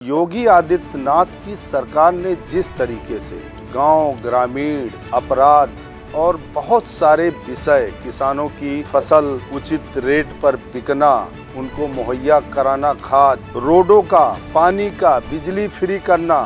योगी आदित्यनाथ की सरकार ने जिस तरीके से गांव, ग्रामीण, अपराध और बहुत सारे विषय, किसानों की फसल उचित रेट पर बिकना, उनको मुहैया कराना खाद, रोडों का, पानी का, बिजली फ्री करना,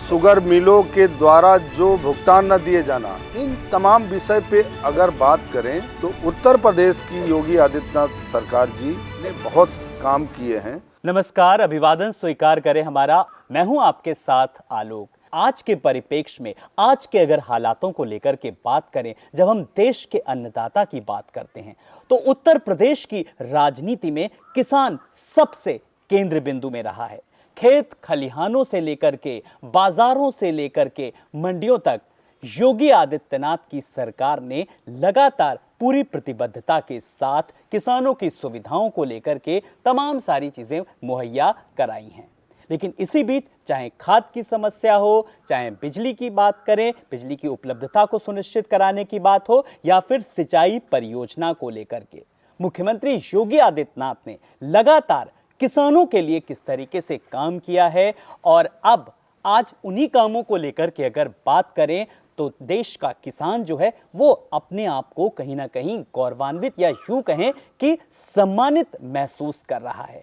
शुगर मिलों के द्वारा जो भुगतान न दिए जाना, इन तमाम विषय पे अगर बात करें तो उत्तर प्रदेश की योगी आदित्यनाथ सरकार जी ने बहुत काम किए हैं। नमस्कार, अभिवादन स्वीकार करें हमारा। मैं हूं आपके साथ आलोक। आज के परिप्रेक्ष्य में, आज के अगर हालातों को लेकर के बात करें, जब हम देश के अन्नदाता की बात करते हैं तो उत्तर प्रदेश की राजनीति में किसान सबसे केंद्र बिंदु में रहा है। खेत खलिहानों से लेकर के, बाजारों से लेकर के मंडियों तक योगी आदित्यनाथ की सरकार ने लगातार पूरी प्रतिबद्धता के साथ किसानों की सुविधाओं को लेकर के तमाम सारी चीजें मुहैया कराई हैं। लेकिन इसी बीच चाहे खाद की समस्या हो, चाहे बिजली की बात करें, बिजली की उपलब्धता को सुनिश्चित कराने की बात हो, या फिर सिंचाई परियोजना को लेकर के मुख्यमंत्री योगी आदित्यनाथ ने लगातार किसानों के लिए किस तरीके से काम किया है। और अब आज उन्हीं कामों को लेकर के अगर बात करें तो देश का किसान जो है वो अपने आप को कहीं ना कहीं गौरवान्वित या यूं कहें कि सम्मानित महसूस कर रहा है।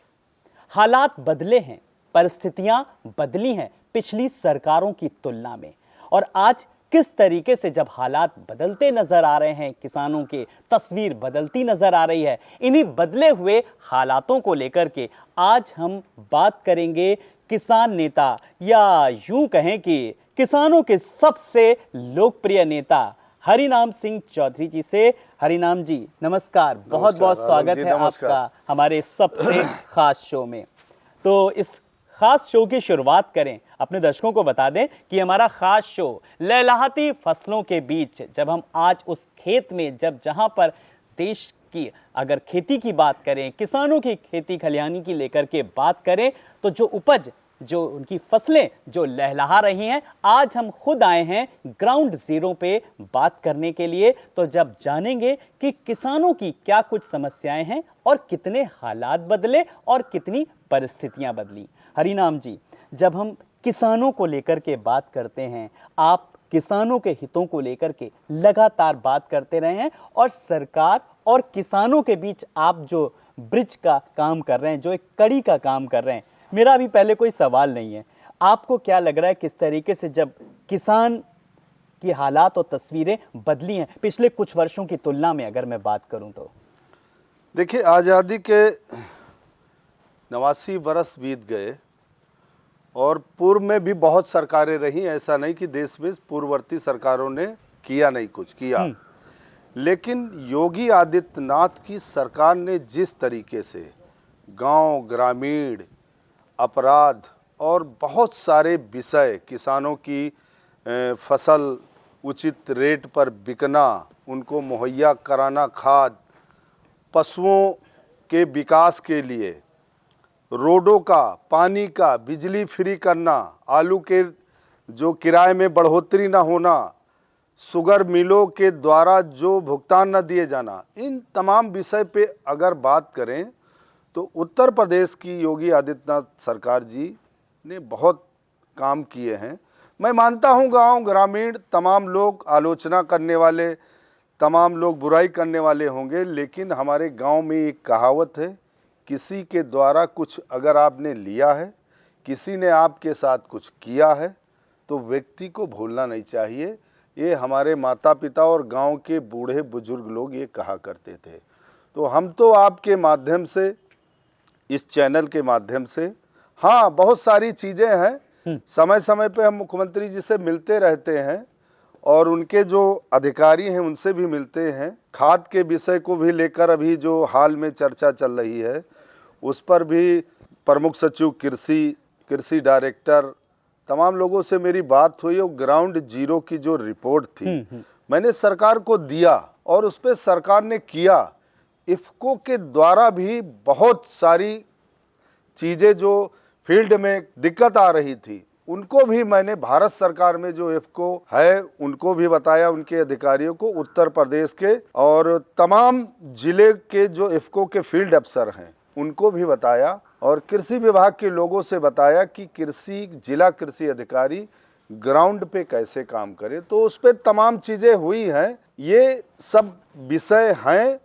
हालात बदले हैं, परिस्थितियां बदली हैं पिछली सरकारों की तुलना में, और आज किस तरीके से जब हालात बदलते नजर आ रहे हैं, किसानों की तस्वीर बदलती नजर आ रही है, इन्हीं बदले हुए हालातों को लेकर के आज हम बात करेंगे किसान नेता, या यूं कहें कि किसानों के सबसे लोकप्रिय नेता हरिनाम सिंह चौधरी जी से। हरिनाम जी नमस्कार, बहुत बहुत स्वागत है आपका हमारे सबसे खास शो में। तो इस खास शो की शुरुआत करें, अपने दर्शकों को बता दें कि हमारा खास शो लहलहाती फसलों के बीच, जब हम आज उस खेत में, जहां पर देश की अगर खेती की बात करें, किसानों की खेती खलिहानी की लेकर के बात करें, तो जो उपज, जो उनकी फसलें जो लहलहा रही हैं, आज हम खुद आए हैं ग्राउंड जीरो पे बात करने के लिए। तो जब जानेंगे कि किसानों की क्या कुछ समस्याएं हैं और कितने हालात बदले और कितनी परिस्थितियां बदली। हरिनाम जी, जब हम किसानों को लेकर के बात करते हैं, आप किसानों के हितों को लेकर के लगातार बात करते रहे हैं, और सरकार और किसानों के बीच आप जो ब्रिज का काम कर रहे हैं, जो एक कड़ी का काम कर रहे हैं, मेरा अभी पहले कोई सवाल नहीं है, आपको क्या लग रहा है किस तरीके से जब किसान की हालात और तस्वीरें बदली हैं पिछले कुछ वर्षों की तुलना में, अगर मैं बात करूं तो? देखिए, आज़ादी के 89 बरस बीत गए और पूर्व में भी बहुत सरकारें रही। ऐसा नहीं कि देश में पूर्ववर्ती सरकारों ने किया नहीं, कुछ किया, लेकिन योगी आदित्यनाथ की सरकार ने जिस तरीके से गांव, ग्रामीण, अपराध और बहुत सारे विषय, किसानों की फसल उचित रेट पर बिकना, उनको मुहैया कराना खाद, पशुओं के विकास के लिए रोडों का, पानी का, बिजली फ्री करना, आलू के जो किराए में बढ़ोतरी ना होना, शुगर मिलों के द्वारा जो भुगतान न दिए जाना, इन तमाम विषय पे अगर बात करें तो उत्तर प्रदेश की योगी आदित्यनाथ सरकार जी ने बहुत काम किए हैं। मैं मानता हूं गांव, ग्रामीण, तमाम लोग आलोचना करने वाले, तमाम लोग बुराई करने वाले होंगे, लेकिन हमारे गांव में एक कहावत है, किसी के द्वारा कुछ अगर आपने लिया है, किसी ने आपके साथ कुछ किया है, तो व्यक्ति को भूलना नहीं चाहिए। ये हमारे माता पिता और गांव के बूढ़े बुजुर्ग लोग ये कहा करते थे। तो हम तो आपके माध्यम से, इस चैनल के माध्यम से, हाँ, बहुत सारी चीज़ें हैं, समय समय पे हम मुख्यमंत्री जी से मिलते रहते हैं और उनके जो अधिकारी हैं उनसे भी मिलते हैं। खाद के विषय को भी लेकर अभी जो हाल में चर्चा चल रही है, उस पर भी प्रमुख सचिव कृषि, कृषि डायरेक्टर, तमाम लोगों से मेरी बात हुई और ग्राउंड जीरो की जो रिपोर्ट थी मैंने सरकार को दिया, और उस पर सरकार ने किया। इफ्को के द्वारा भी बहुत सारी चीज़ें जो फील्ड में दिक्कत आ रही थी, उनको भी मैंने भारत सरकार में जो इफ्को है उनको भी बताया, उनके अधिकारियों को, उत्तर प्रदेश के और तमाम जिले के जो इफ्को के फील्ड अफसर हैं उनको भी बताया और कृषि विभाग के लोगों से बताया कि जिला कृषि अधिकारी ग्राउंड पे कैसे काम करे, तो उस पर तमाम चीज़ें हुई हैं। ये सब विषय हैं,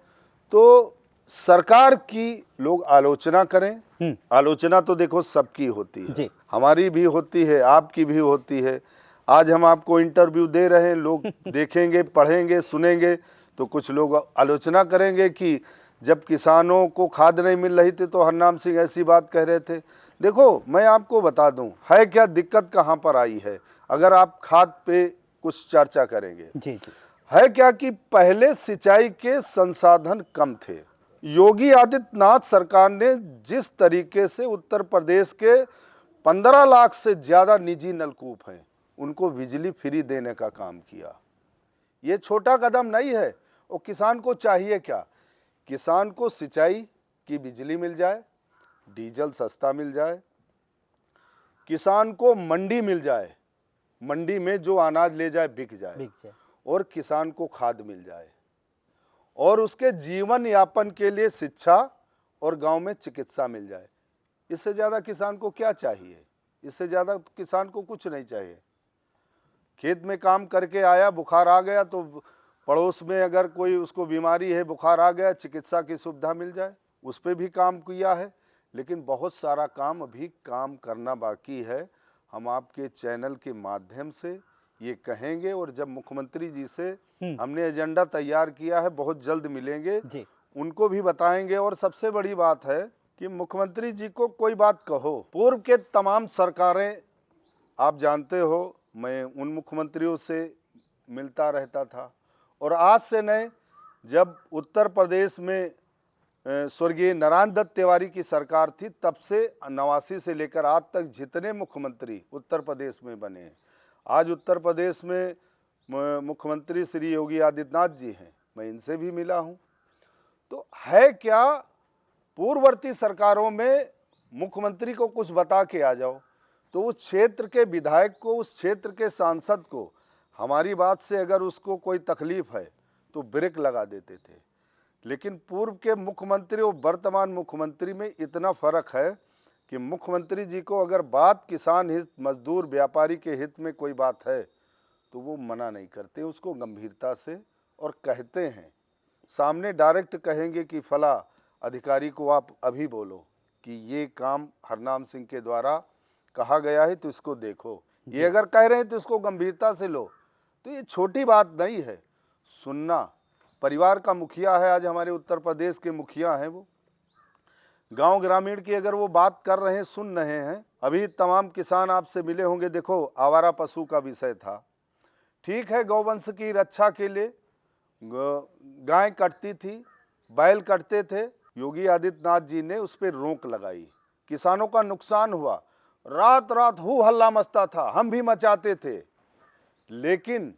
तो सरकार की लोग आलोचना करें। आलोचना तो देखो सबकी होती है, हमारी भी होती है, आपकी भी होती है। आज हम आपको इंटरव्यू दे रहे हैं, लोग देखेंगे, पढ़ेंगे, सुनेंगे, तो कुछ लोग आलोचना करेंगे कि जब किसानों को खाद नहीं मिल रही थी तो हरनाम सिंह ऐसी बात कह रहे थे। देखो मैं आपको बता दूं, है क्या दिक्कत कहाँ पर आई है, अगर आप खाद पे कुछ चर्चा करेंगे। जी। है क्या कि पहले सिंचाई के संसाधन कम थे। योगी आदित्यनाथ सरकार ने जिस तरीके से उत्तर प्रदेश के 15 लाख से ज़्यादा निजी नलकूप हैं, उनको बिजली फ्री देने का काम किया। ये छोटा कदम नहीं है। और किसान को चाहिए क्या? किसान को सिंचाई की बिजली मिल जाए, डीजल सस्ता मिल जाए, किसान को मंडी मिल जाए, मंडी में जो अनाज ले जाए बिक जाए, और किसान को खाद मिल जाए, और उसके जीवन यापन के लिए शिक्षा और गांव में चिकित्सा मिल जाए। इससे ज़्यादा किसान को क्या चाहिए? इससे ज़्यादा किसान को कुछ नहीं चाहिए। खेत में काम करके आया, बुखार आ गया तो पड़ोस में अगर कोई उसको बीमारी है, बुखार आ गया, चिकित्सा की सुविधा मिल जाए, उस पर भी काम किया है। लेकिन बहुत सारा काम अभी काम करना बाकी है। हम आपके चैनल के माध्यम से ये कहेंगे, और जब मुख्यमंत्री जी से हमने एजेंडा तैयार किया है, बहुत जल्द मिलेंगे, उनको भी बताएंगे। और सबसे बड़ी बात है कि मुख्यमंत्री जी को कोई बात कहो, पूर्व के तमाम सरकारें, आप जानते हो मैं उन मुख्यमंत्रियों से मिलता रहता था, और आज से नहीं, जब उत्तर प्रदेश में स्वर्गीय नारायण दत्त तिवारी की सरकार थी, तब से 89 से लेकर आज तक जितने मुख्यमंत्री उत्तर प्रदेश में बने हैं, आज उत्तर प्रदेश में मुख्यमंत्री श्री योगी आदित्यनाथ जी हैं, मैं इनसे भी मिला हूं। तो है क्या, पूर्ववर्ती सरकारों में मुख्यमंत्री को कुछ बता के आ जाओ तो उस क्षेत्र के विधायक को, उस क्षेत्र के सांसद को, हमारी बात से अगर उसको कोई तकलीफ है तो ब्रेक लगा देते थे। लेकिन पूर्व के मुख्यमंत्री और वर्तमान मुख्यमंत्री में इतना फर्क है कि मुख्यमंत्री जी को अगर बात किसान हित, मजदूर, व्यापारी के हित में कोई बात है तो वो मना नहीं करते, उसको गंभीरता से और कहते हैं, सामने डायरेक्ट कहेंगे कि फला अधिकारी को आप अभी बोलो कि ये काम हरनाम सिंह के द्वारा कहा गया है तो इसको देखो। ये अगर कह रहे हैं तो इसको गंभीरता से लो। तो ये छोटी बात नहीं है, सुनना। परिवार का मुखिया है, आज हमारे उत्तर प्रदेश के मुखिया हैं, वो गांव ग्रामीण की अगर वो बात कर रहे हैं, सुन रहे हैं। अभी तमाम किसान आपसे मिले होंगे, देखो आवारा पशु का विषय था, ठीक है, गौवंश की रक्षा के लिए गाय कटती थी, बैल कटते थे, योगी आदित्यनाथ जी ने उस पर रोक लगाई, किसानों का नुकसान हुआ, रात रात हू हल्ला मचता था, हम भी मचाते थे, लेकिन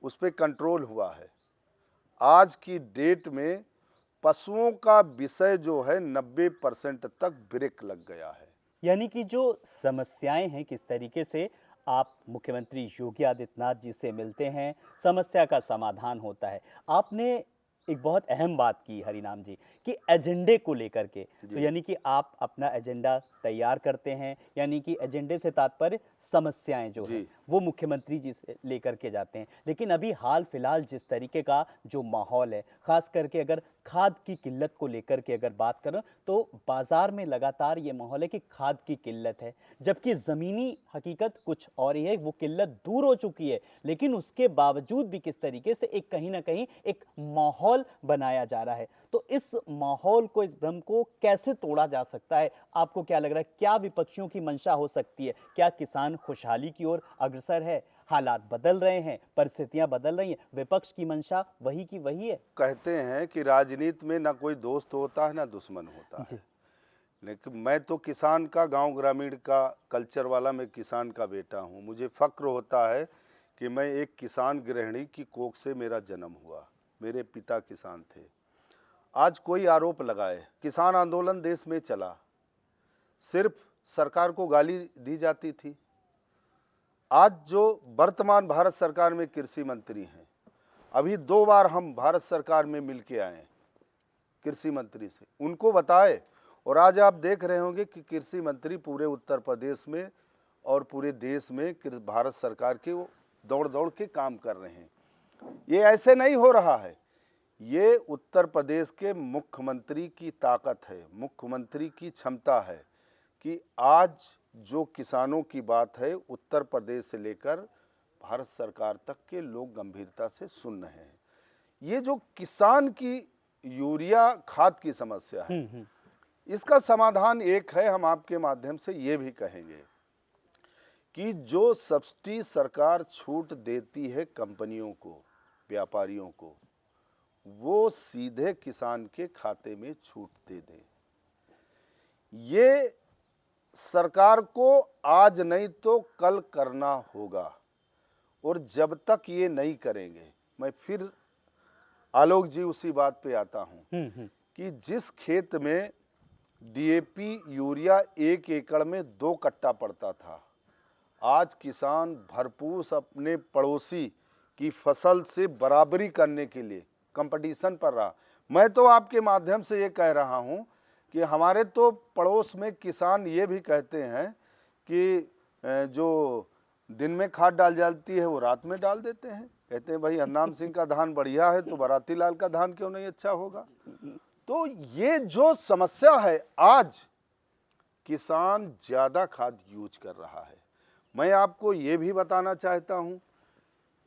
उस पर कंट्रोल हुआ है। आज की डेट में पशुओं का विषय जो है 90% तक ब्रेक लग गया है। यानी कि जो समस्याएं हैं, किस तरीके से आप मुख्यमंत्री योगी आदित्यनाथ जी से मिलते हैं, समस्या का समाधान होता है। आपने एक बहुत अहम बात की हरिनाम जी कि एजेंडे को लेकर के, तो यानी कि आप अपना एजेंडा तैयार करते हैं, यानी कि एजेंडे से तात्पर्य समस्याएं जो है वो मुख्यमंत्री जी से लेकर के जाते हैं। लेकिन अभी हाल फिलहाल जिस तरीके का जो माहौल है, खास करके अगर खाद की किल्लत को लेकर के अगर बात करें तो बाजार में लगातार ये माहौल है कि खाद की किल्लत है, जबकि ज़मीनी हकीकत कुछ और ही है, वो किल्लत दूर हो चुकी है। लेकिन उसके बावजूद भी किस तरीके से एक कहीं ना कहीं एक माहौल बनाया जा रहा है, तो इस माहौल को, इस भ्रम को कैसे तोड़ा जा सकता है? आपको क्या लग रहा है, क्या विपक्षियों की मंशा हो सकती है? क्या किसान खुशहाली की ओर अग्रसर है? हालात बदल रहे हैं, परिस्थितियां बदल रही हैं, विपक्ष की मंशा वही की वही है। कहते हैं कि राजनीति में ना कोई दोस्त होता है ना दुश्मन होता है, लेकिन मैं तो किसान का, गांव ग्रामीण का कल्चर वाला, मैं किसान का बेटा हूं। मुझे फक्र होता है कि मैं एक किसान गृहिणी की कोख से मेरा जन्म हुआ, मेरे पिता किसान थे। आज कोई आरोप लगाए, किसान आंदोलन देश में चला, सिर्फ सरकार को गाली दी जाती थी। आज जो वर्तमान भारत सरकार में कृषि मंत्री हैं, अभी 2 बार हम भारत सरकार में मिलके आए कृषि मंत्री से, उनको बताए, और आज आप देख रहे होंगे कि कृषि मंत्री पूरे उत्तर प्रदेश में और पूरे देश में भारत सरकार के वो दौड़ दौड़ के काम कर रहे हैं। ये ऐसे नहीं हो रहा है, ये उत्तर प्रदेश के मुख्यमंत्री की ताकत है, मुख्यमंत्री की क्षमता है कि आज जो किसानों की बात है उत्तर प्रदेश से लेकर भारत सरकार तक के लोग गंभीरता से सुन रहे हैं। ये जो किसान की यूरिया खाद की समस्या है, इसका समाधान एक है। हम आपके माध्यम से ये भी कहेंगे कि जो सब्सिडी सरकार छूट देती है कंपनियों को, व्यापारियों को, वो सीधे किसान के खाते में छूट दे दे। ये सरकार को आज नहीं तो कल करना होगा, और जब तक ये नहीं करेंगे, मैं फिर आलोक जी उसी बात पे आता हूं कि जिस खेत में डीएपी यूरिया 1 एकड़ में 2 कट्टा पड़ता था, आज किसान भरपूर अपने पड़ोसी की फसल से बराबरी करने के लिए कंपटीशन पर रहा। मैं तो आपके माध्यम से ये कह रहा हूँ कि हमारे तो पड़ोस में किसान ये भी कहते हैं कि जो दिन में खाद डाल जाती है वो रात में डाल देते हैं। कहते हैं भाई हरनाम सिंह का धान बढ़िया है तो बाराती लाल का धान क्यों नहीं अच्छा होगा। तो ये जो समस्या है, आज किसान ज़्यादा खाद यूज कर रहा है। मैं आपको ये भी बताना चाहता हूँ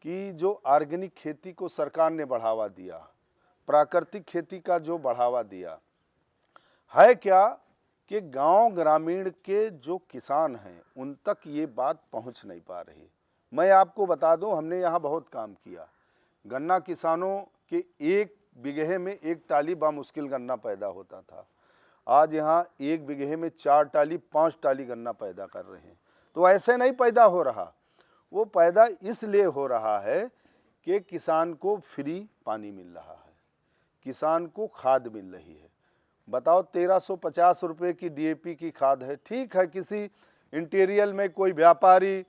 कि जो ऑर्गेनिक खेती को सरकार ने बढ़ावा दिया, प्राकृतिक खेती का जो बढ़ावा दिया है, क्या कि गांव ग्रामीण के जो किसान हैं उन तक ये बात पहुंच नहीं पा रही। मैं आपको बता दूं, हमने यहाँ बहुत काम किया। गन्ना किसानों के 1 बीघे में 1 टाली बामुश्किल गन्ना पैदा होता था, आज यहाँ 1 बीघे में 4 टाली 5 टाली गन्ना पैदा कर रहे हैं। तो ऐसे नहीं पैदा हो रहा, वो पैदा इसलिए हो रहा है कि किसान को फ्री पानी मिल रहा है, किसान को खाद मिल रही है। बताओ 1350 रुपये की डीएपी की खाद है। ठीक है, किसी इंटीरियल में कोई व्यापारी,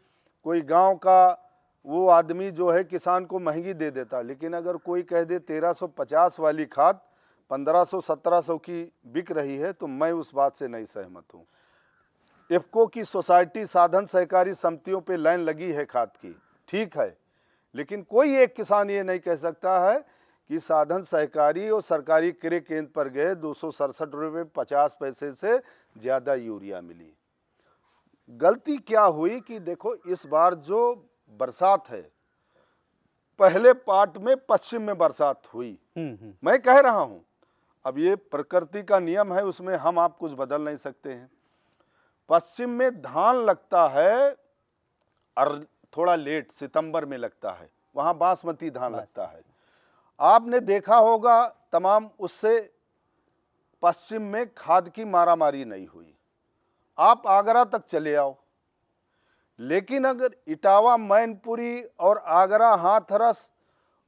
कोई गांव का वो आदमी जो है किसान को महंगी दे देता, लेकिन अगर कोई कह दे 1350 वाली खाद 1500-1700 की बिक रही है तो मैं उस बात से नहीं सहमत हूँ। इफ्को की सोसाइटी, साधन सहकारी समितियों पे लाइन लगी है खाद की, ठीक है, लेकिन कोई एक किसान ये नहीं कह सकता है कि साधन सहकारी और सरकारी क्रय केंद्र पर गए 267 रुपये 50 पैसे से ज़्यादा यूरिया मिली। गलती क्या हुई कि देखो इस बार जो बरसात है, पहले पार्ट में पश्चिम में बरसात हुई। मैं कह रहा हूं, अब ये प्रकृति का नियम है, उसमें हम आप कुछ बदल नहीं सकते हैं। पश्चिम में धान लगता है और थोड़ा लेट सितंबर में लगता है, वहां बासमती धान लगता है। आपने देखा होगा तमाम, उससे पश्चिम में खाद की मारामारी नहीं हुई। आप आगरा तक चले आओ, लेकिन अगर इटावा, मैनपुरी और आगरा, हाथरस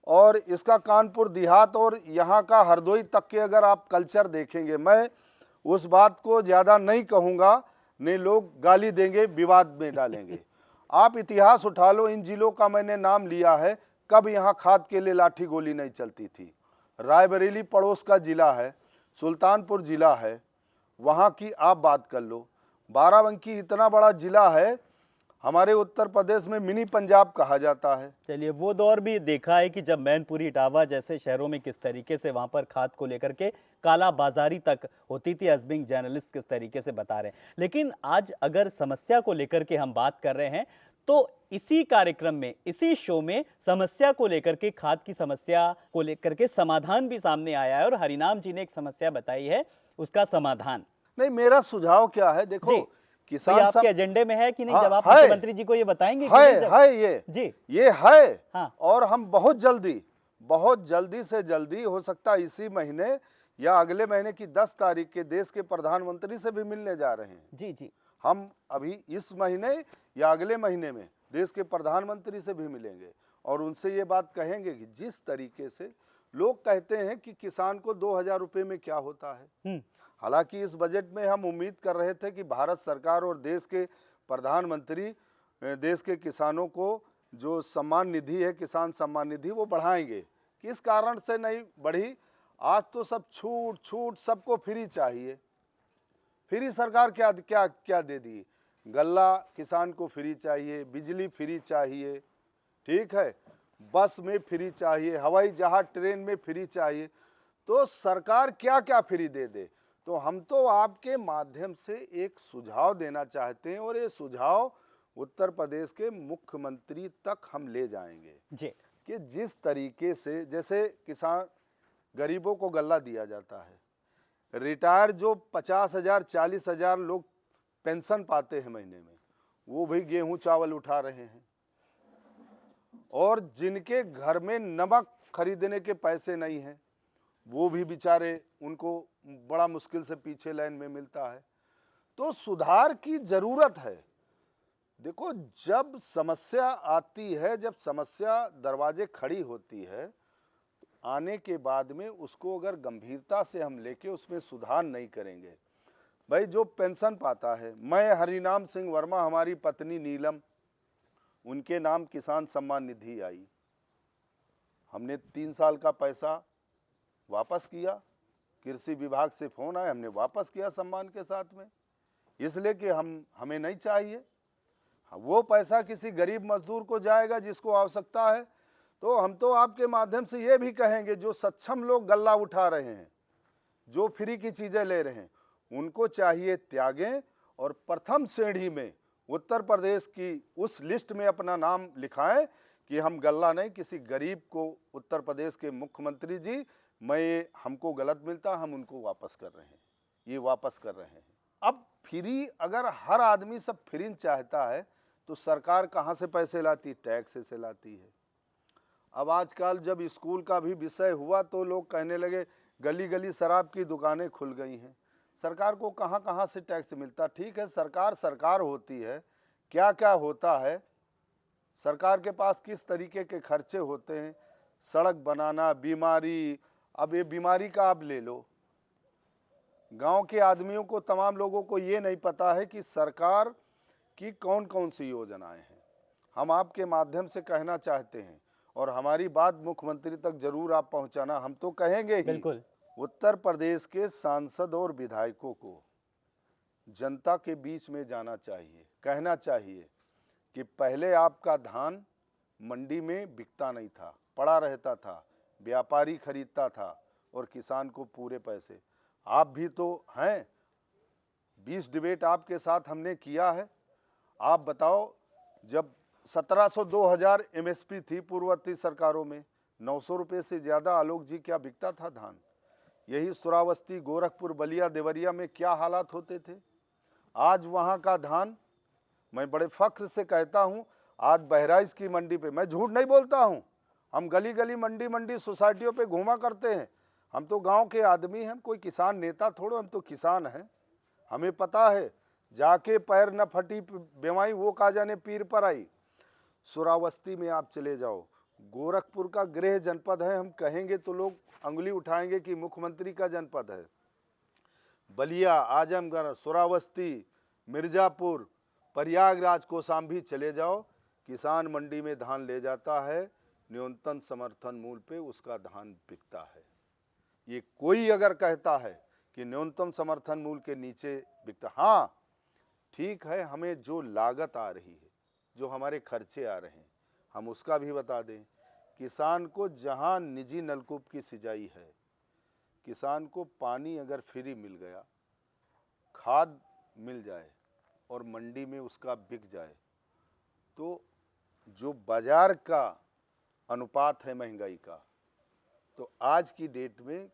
और इसका कानपुर देहात और यहाँ का हरदोई तक के अगर आप कल्चर देखेंगे, मैं उस बात को ज़्यादा नहीं कहूँगा, नहीं लोग गाली देंगे, विवाद में डालेंगे। आप इतिहास उठा लो, इन जिलों का मैंने नाम लिया है, कब यहाँ खाद के लिए लाठी गोली नहीं चलती थी। रायबरेली पड़ोस का ज़िला है, सुल्तानपुर ज़िला है, वहाँ की आप बात कर लो। बाराबंकी इतना बड़ा ज़िला है, हमारे उत्तर प्रदेश में मिनी पंजाब कहा जाता है। चलिए, वो दौर भी देखा है कि जब मैनपुरी, इटावा जैसे शहरों में किस तरीके से वहां पर खाद को लेकर के काला बाजारी तक होती थी। अजबिंग जर्नलिस्ट किस तरीके से बता रहे हैं। लेकिन आज अगर समस्या को लेकर के हम बात कर रहे हैं तो इसी कार्यक्रम में, इसी शो में समस्या को लेकर के, खाद की समस्या को लेकर के समाधान भी सामने आया है और हरिनाम जी ने एक समस्या बताई है, उसका समाधान। नहीं, मेरा सुझाव क्या है, देखो किसान आपके एजेंडे में है कि नहीं? हाँ, जब आप मुख्यमंत्री जी को ये बताएंगे ये है। हाँ। और हम बहुत जल्दी से जल्दी, हो सकता है इसी महीने या अगले महीने की 10 तारीख के देश के प्रधानमंत्री से भी मिलने जा रहे हैं। जी। हम अभी इस महीने या अगले महीने में देश के प्रधानमंत्री से भी मिलेंगे और उनसे ये बात कहेंगे कि जिस तरीके से लोग कहते हैं कि किसान को 2000 रुपये में क्या होता है। हालांकि इस बजट में हम उम्मीद कर रहे थे कि भारत सरकार और देश के प्रधानमंत्री देश के किसानों को जो सम्मान निधि है, किसान सम्मान निधि, वो बढ़ाएंगे। किस कारण से नहीं बढ़ी? आज तो सब छूट सबको फ्री चाहिए। फ्री सरकार क्या क्या क्या दे दी? गल्ला किसान को फ्री चाहिए, बिजली फ्री चाहिए, ठीक है, बस में फ्री चाहिए, हवाई जहाज ट्रेन में फ्री चाहिए। तो सरकार क्या क्या फ्री दे दे? तो हम तो आपके माध्यम से एक सुझाव देना चाहते हैं और ये सुझाव उत्तर प्रदेश के मुख्यमंत्री तक हम ले जाएंगे जी। कि जिस तरीके से, जैसे किसान गरीबों को गल्ला दिया जाता है, रिटायर जो 50,000 40,000 लोग पेंशन पाते हैं महीने में, वो भी गेहूं चावल उठा रहे हैं। और जिनके घर में नमक खरीदने के पैसे नहीं हैं, वो भी बेचारे, उनको बड़ा मुश्किल से पीछे लाइन में मिलता है। तो सुधार की जरूरत है। देखो, जब समस्या आती है, जब समस्या दरवाजे खड़ी होती है, तो आने के बाद में उसको अगर गंभीरता से हम लेके उसमें सुधार नहीं करेंगे, भाई जो पेंशन पाता है, मैं हरिनाम सिंह वर्मा, हमारी पत्नी नीलम, उनके नाम किसान सम्मान निधि आई, हमने 3 साल का पैसा वापस किया, कृषि विभाग से फोन आया, हमने वापस किया सम्मान के साथ में, इसलिए कि हमें नहीं चाहिए। वो पैसा किसी गरीब मजदूर को जाएगा जिसको आवश्यकता है। तो हम तो आपके माध्यम से ये भी कहेंगे, जो सक्षम लोग गल्ला उठा रहे हैं, जो फ्री की चीज़ें ले रहे हैं, उनको चाहिए त्यागें और प्रथम श्रेणी में उत्तर प्रदेश की उस लिस्ट में अपना नाम लिखाएं कि हम गल्ला नहीं, किसी गरीब को उत्तर प्रदेश के मुख्यमंत्री जी, मैं हमको गलत मिलता, हम उनको वापस कर रहे हैं, ये वापस कर रहे हैं। अब फ्री, अगर हर आदमी सब फ्री चाहता है तो सरकार कहाँ से पैसे लाती? टैक्स से लाती है। अब आजकल जब स्कूल का भी विषय हुआ तो लोग कहने लगे गली गली शराब की दुकानें खुल गई हैं, सरकार को कहाँ कहाँ से टैक्स मिलता? ठीक है, सरकार सरकार होती है, क्या क्या होता है, सरकार के पास किस तरीके के खर्चे होते हैं, सड़क बनाना, बीमारी, अब ये बीमारी का आप ले लो, गांव के आदमियों को, तमाम लोगों को ये नहीं पता है कि सरकार की कौन कौन सी योजनाएं हैं। हम आपके माध्यम से कहना चाहते हैं और हमारी बात मुख्यमंत्री तक जरूर आप पहुंचाना, हम तो कहेंगे ही। बिल्कुल। उत्तर प्रदेश के सांसद और विधायकों को जनता के बीच में जाना चाहिए, कहना चाहिए कि पहले आपका धान मंडी में बिकता नहीं था, पड़ा रहता था, व्यापारी खरीदता था और किसान को पूरे पैसे। आप भी तो हैं, 20 डिबेट आपके साथ हमने किया है। आप बताओ, जब 1700 2000 MSP थी पूर्ववर्ती सरकारों में, 900 रुपये से ज़्यादा, आलोक जी, क्या बिकता था धान? यही श्रावस्ती, गोरखपुर, बलिया, देवरिया में क्या हालात होते थे? आज वहाँ का धान, मैं बड़े फख्र से कहता हूँ, आज बहराइच की मंडी पे, मैं झूठ नहीं बोलता हूँ, हम गली गली मंडी सोसाइटियों पे घूमा करते हैं, हम तो गांव के आदमी हैं, कोई किसान नेता थोड़ो, हम तो किसान हैं, हमें पता है, जाके पैर न फटी बेमाई वो का जाने पीर पर आई। श्रावस्ती में आप चले जाओ, गोरखपुर का गृह जनपद है, हम कहेंगे तो लोग अंगुली उठाएंगे कि मुख्यमंत्री का जनपद है। बलिया, आजमगढ़, श्रावस्ती, मिर्जापुर, प्रयागराज, कौशाम्बी चले जाओ, किसान मंडी में धान ले जाता है, न्यूनतम समर्थन मूल्य पे उसका धान बिकता है। ये कोई अगर कहता है कि न्यूनतम समर्थन मूल्य के नीचे बिकता, हाँ ठीक है, हमें जो लागत आ रही है, जो हमारे खर्चे आ रहे हैं, हम उसका भी बता दें। किसान को जहाँ निजी नलकूप की सिंचाई है, किसान को पानी अगर फ्री मिल गया, खाद मिल जाए और मंडी में उसका बिक जाए, तो जो बाजार का अनुपात है महंगाई का, तो आज की डेट में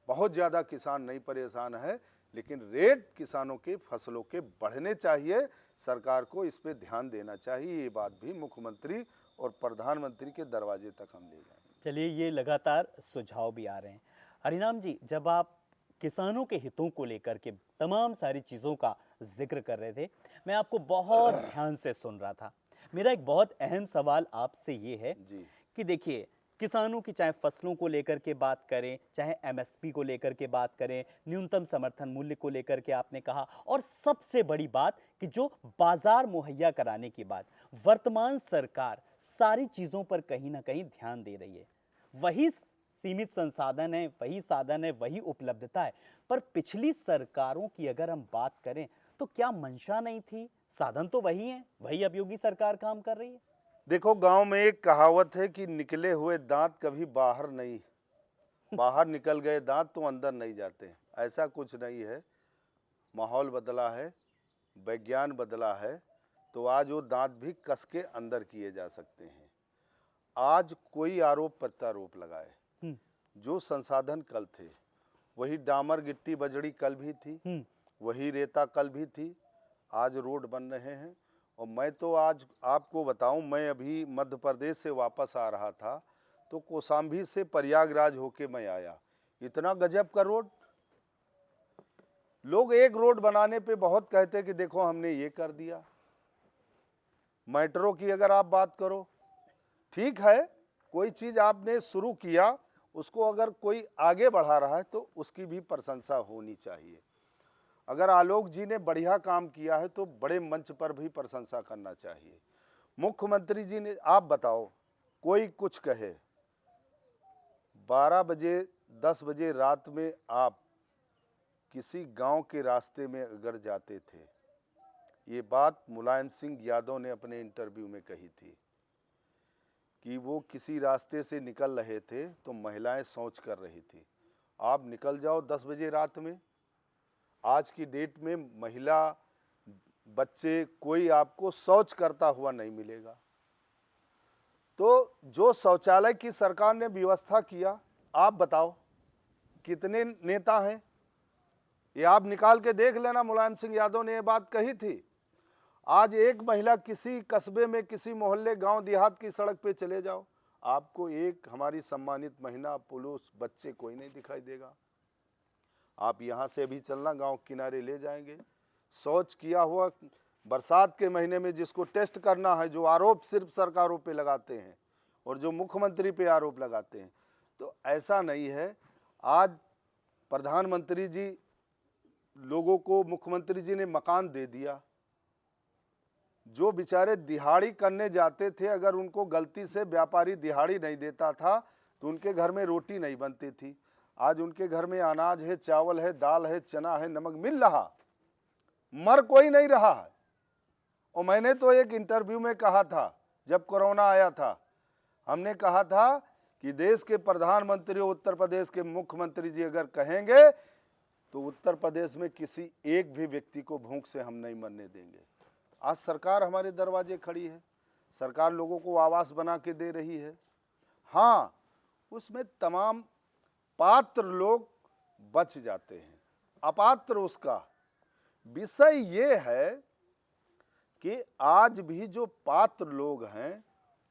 बहुत ज़्यादा किसान नहीं परेशान है, लेकिन रेट किसानों के फसलों के बढ़ने चाहिए, सरकार को इस पे ध्यान देना चाहिए। ये बात भी मुख्यमंत्री और प्रधानमंत्री के दरवाजे तक हम ले जाएंगे। चलिए, ये लगातार सुझाव भी आ रहे हैं। हरिनाम जी, जब आप किसानों के हितों को लेकर के तमाम सारी चीज़ों का जिक्र कर रहे थे, मैं आपको बहुत ध्यान से सुन रहा था। मेरा एक बहुत अहम सवाल आपसे ये है जी। कि देखिए, किसानों की चाहे फसलों को लेकर के बात करें, चाहे MSP को लेकर के बात करें, न्यूनतम समर्थन मूल्य को लेकर के आपने कहा, और सबसे बड़ी बात कि जो बाजार मुहैया कराने की बात, वर्तमान सरकार सारी चीज़ों पर कहीं ना कहीं ध्यान दे रही है। वही सीमित संसाधन है, वही साधन है, वही उपलब्धता है। पर पिछली सरकारों की अगर हम बात करें तो क्या मंशा नहीं थी? साधन तो वही है, वही अब योगी सरकार काम कर रही है। देखो, गांव में एक कहावत है कि निकले हुए दांत कभी बाहर नहीं, बाहर निकल गए दांत तो अंदर नहीं जाते। ऐसा कुछ नहीं है। माहौल बदला है, विज्ञान बदला है, तो आज वो दांत भी कस के अंदर किए जा सकते हैं। आज कोई आरोप प्रत्यारोप लगाए, जो संसाधन कल थे, वही डामर गिट्टी बजड़ी कल भी थी, वही रेता कल भी थी, आज रोड बन रहे हैं। और मैं तो आज आपको बताऊं, मैं अभी मध्य प्रदेश से वापस आ रहा था तो कौशाम्बी से प्रयागराज होके मैं आया। इतना गजब का रोड। लोग एक रोड बनाने पे बहुत कहते कि देखो हमने ये कर दिया। मेट्रो की अगर आप बात करो, ठीक है, कोई चीज़ आपने शुरू किया, उसको अगर कोई आगे बढ़ा रहा है तो उसकी भी प्रशंसा होनी चाहिए। अगर आलोक जी ने बढ़िया काम किया है तो बड़े मंच पर भी प्रशंसा करना चाहिए। मुख्यमंत्री जी ने, आप बताओ, कोई कुछ कहे, 12 बजे 10 बजे रात में आप किसी गांव के रास्ते में अगर जाते थे, ये बात मुलायम सिंह यादव ने अपने इंटरव्यू में कही थी कि वो किसी रास्ते से निकल रहे थे तो महिलाएं शौच कर रही थी। आप निकल जाओ 10 बजे रात में, आज की डेट में महिला, बच्चे, कोई आपको शौच करता हुआ नहीं मिलेगा। तो जो शौचालय की सरकार ने व्यवस्था किया, आप बताओ कितने नेता हैं? ये आप निकाल के देख लेना। मुलायम सिंह यादव ने ये बात कही थी। आज एक महिला किसी कस्बे में, किसी मोहल्ले, गांव देहात की सड़क पे चले जाओ, आपको एक हमारी सम्मानित महिला, पुरुष, बच्चे कोई नहीं दिखाई देगा। आप यहाँ से भी चलना, गांव किनारे ले जाएंगे। शौच किया हुआ बरसात के महीने में जिसको टेस्ट करना है, जो आरोप सिर्फ सरकारों पे लगाते हैं और जो मुख्यमंत्री पे आरोप लगाते हैं, तो ऐसा नहीं है। आज प्रधानमंत्री जी, लोगों को मुख्यमंत्री जी ने मकान दे दिया। जो बेचारे दिहाड़ी करने जाते थे, अगर उनको गलती से व्यापारी दिहाड़ी नहीं देता था तो उनके घर में रोटी नहीं बनती थी। आज उनके घर में अनाज है, चावल है, दाल है, चना है, नमक मिल रहा, मर कोई नहीं रहा है। और मैंने तो एक इंटरव्यू में कहा था, जब कोरोना आया था, हमने कहा था कि देश के प्रधानमंत्री, उत्तर प्रदेश के मुख्यमंत्री जी अगर कहेंगे तो उत्तर प्रदेश में किसी एक भी व्यक्ति को भूख से हम नहीं मरने देंगे। आज सरकार हमारे दरवाजे खड़ी है, सरकार लोगों को आवास बना के दे रही है। हाँ, उसमें तमाम पात्र लोग बच जाते हैं, अपात्र उसका। विषय ये है कि आज भी जो पात्र लोग हैं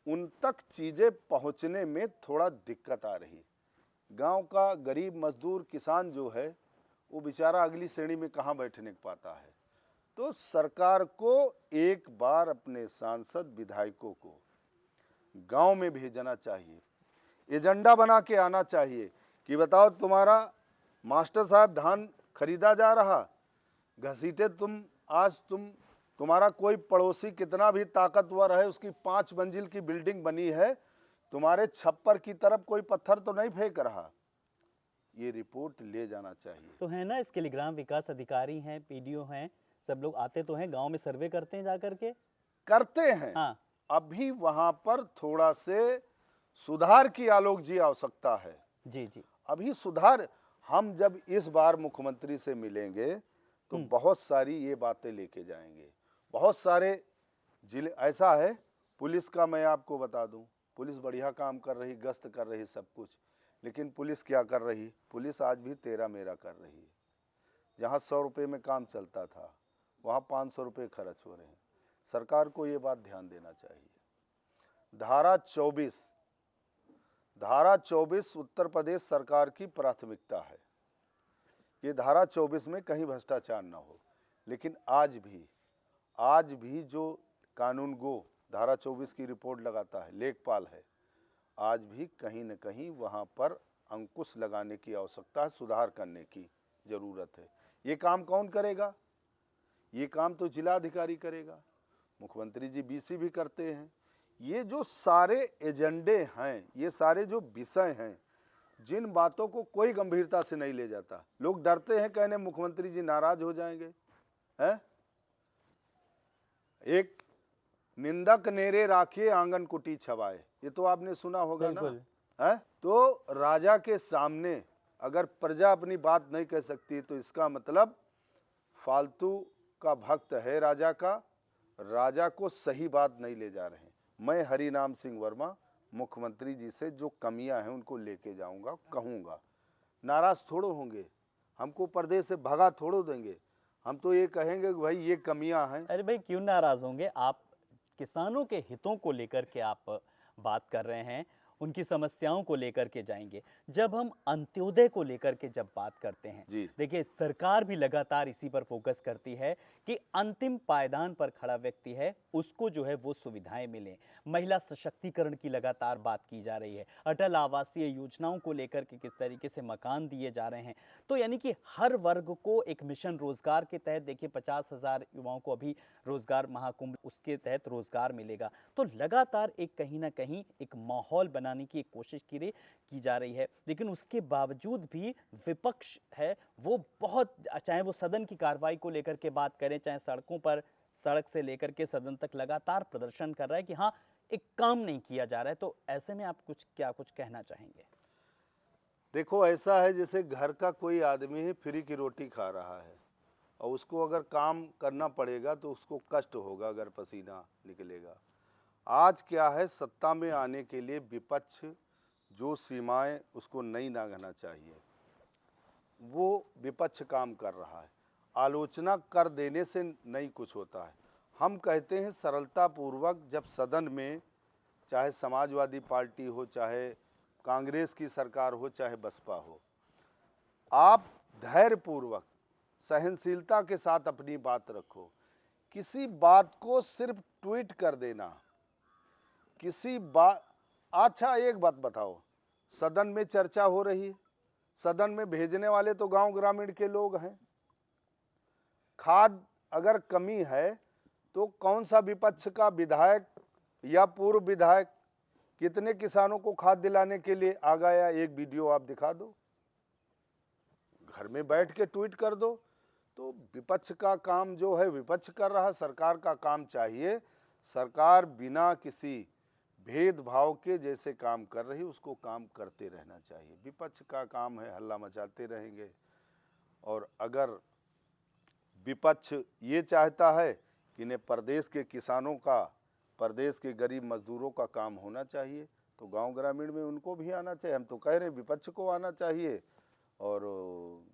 उन तक चीज़ें पहुंचने में थोड़ा दिक्कत आ रही। गांव का गरीब मजदूर किसान जो है वो बेचारा अगली श्रेणी में कहाँ बैठने पाता है। तो सरकार को एक बार अपने सांसद विधायकों को गांव में भेजना चाहिए, एजेंडा बना के आना चाहिए कि बताओ तुम्हारा मास्टर साहब धान खरीदा जा रहा, घसीटे तुम्हारा कोई पड़ोसी कितना भी ताकतवर है, उसकी 5 मंजिल की बिल्डिंग बनी है, तुम्हारे छप्पर की तरफ कोई पत्थर तो नहीं फेंक रहा। ये रिपोर्ट ले जाना चाहिए। तो है ना, इसके लिए ग्राम विकास अधिकारी हैं, पीडीओ हैं, सब लोग आते तो हैं, गांव में सर्वे करते हैं, जाकर के करते हैं। हाँ, अभी वहां पर थोड़ा से सुधार की आलोक जी आवश्यकता है। जी जी। अभी सुधार, हम जब इस बार मुख्यमंत्री से मिलेंगे तो बहुत सारी ये बातें लेके जाएंगे। बहुत सारे जिले, ऐसा है, पुलिस का मैं आपको बता दूं, पुलिस बढ़िया काम कर रही, गश्त कर रही, सब कुछ, लेकिन पुलिस क्या कर रही? पुलिस आज भी तेरा मेरा कर रही है। जहाँ 100 रुपये में काम चलता था वहाँ 500 रुपये खर्च हो रहे हैं। सरकार को ये बात ध्यान देना चाहिए। धारा 24 उत्तर प्रदेश सरकार की प्राथमिकता है। ये धारा 24 में कहीं भ्रष्टाचार ना हो, लेकिन आज भी जो कानून गो धारा 24 की रिपोर्ट लगाता है, लेखपाल है, आज भी कहीं न कहीं वहाँ पर अंकुश लगाने की आवश्यकता है, सुधार करने की ज़रूरत है। ये काम कौन करेगा? ये काम तो जिलाधिकारी करेगा, मुख्यमंत्री जी बीसी भी करते हैं। ये जो सारे एजेंडे हैं, ये सारे जो विषय हैं, जिन बातों को कोई गंभीरता से नहीं ले जाता। लोग डरते हैं कहने मुख्यमंत्री जी नाराज हो जाएंगे, हैं? एक निंदक नेरे राखिए आंगन कुटी छवाए, ये तो आपने सुना होगा ना, है? तो राजा के सामने अगर प्रजा अपनी बात नहीं कह सकती तो इसका मतलब फालतू का भक्त है राजा का, राजा को सही बात नहीं ले जा रहे हैं। मैं हरिनाम सिंह वर्मा मुख्यमंत्री जी से जो कमियां हैं उनको लेके जाऊंगा, कहूंगा, नाराज थोड़ो होंगे, हमको प्रदेश से भगा थोड़ो देंगे, हम तो ये कहेंगे कि भाई ये कमियां हैं। अरे भाई क्यों नाराज होंगे, आप किसानों के हितों को लेकर के आप बात कर रहे हैं, उनकी समस्याओं को लेकर के जाएंगे। जब हम अंत्योदय को लेकर के जब बात करते हैं, देखिए सरकार भी लगातार इसी पर फोकस करती है कि अंतिम पायदान पर खड़ा व्यक्ति है उसको जो है वो सुविधाएं मिलें। महिला सशक्तिकरण की लगातार बात की जा रही है, अटल आवासीय योजनाओं को लेकर के किस तरीके से मकान दिए जा रहे हैं। तो यानी कि हर वर्ग को एक मिशन रोजगार के तहत, देखिए 50,000 युवाओं को अभी रोजगार महाकुंभ उसके तहत रोजगार मिलेगा। तो लगातार एक कहीं ना कहीं एक माहौल बनाने की एक कोशिश की जा रही है, लेकिन उसके बावजूद भी विपक्ष है वो बहुत, चाहे वो सदन की कार्रवाई को लेकर के बात करें, चाहे सड़कों पर, सड़क से लेकर के सदन तक लगातार प्रदर्शन कर रहा है कि हाँ एक काम नहीं किया जा रहा है। तो ऐसे में आप कुछ कहना चाहेंगे? देखो ऐसा है जैसे घर का कोई आदमी है फ्री की रोटी खा रहा है और उसको अगर काम करना पड़ेगा तो उसको कष्ट होगा अगर पसीना निकलेगा। आज क्या है, सत्ता में आने के लिए विपक्ष जो सीमाएं उसको नहीं नांगना चाहिए वो विपक्ष काम कर रहा है। आलोचना कर देने से नहीं कुछ होता है। हम कहते हैं सरलता पूर्वक जब सदन में चाहे समाजवादी पार्टी हो, चाहे कांग्रेस की सरकार हो, चाहे बसपा हो, आप धैर्यपूर्वक सहनशीलता के साथ अपनी बात रखो। किसी बात को सिर्फ ट्वीट कर देना, किसी बात, अच्छा एक बात बताओ, सदन में चर्चा हो रही है, सदन में भेजने वाले तो गांव ग्रामीण के लोग हैं। खाद अगर कमी है तो कौन सा विपक्ष का विधायक या पूर्व विधायक कितने किसानों को खाद दिलाने के लिए आ गया? एक वीडियो आप दिखा दो, घर में बैठ के ट्वीट कर दो। तो विपक्ष का काम जो है विपक्ष कर रहा है, सरकार का काम चाहिए, सरकार बिना किसी भेदभाव के जैसे काम कर रही उसको काम करते रहना चाहिए। विपक्ष का काम है हल्ला मचाते रहेंगे। और अगर विपक्ष ये चाहता है कि इन्हें प्रदेश के किसानों का, प्रदेश के गरीब मजदूरों का काम होना चाहिए तो गांव ग्रामीण में उनको भी आना चाहिए। हम तो कह रहे हैं विपक्ष को आना चाहिए। और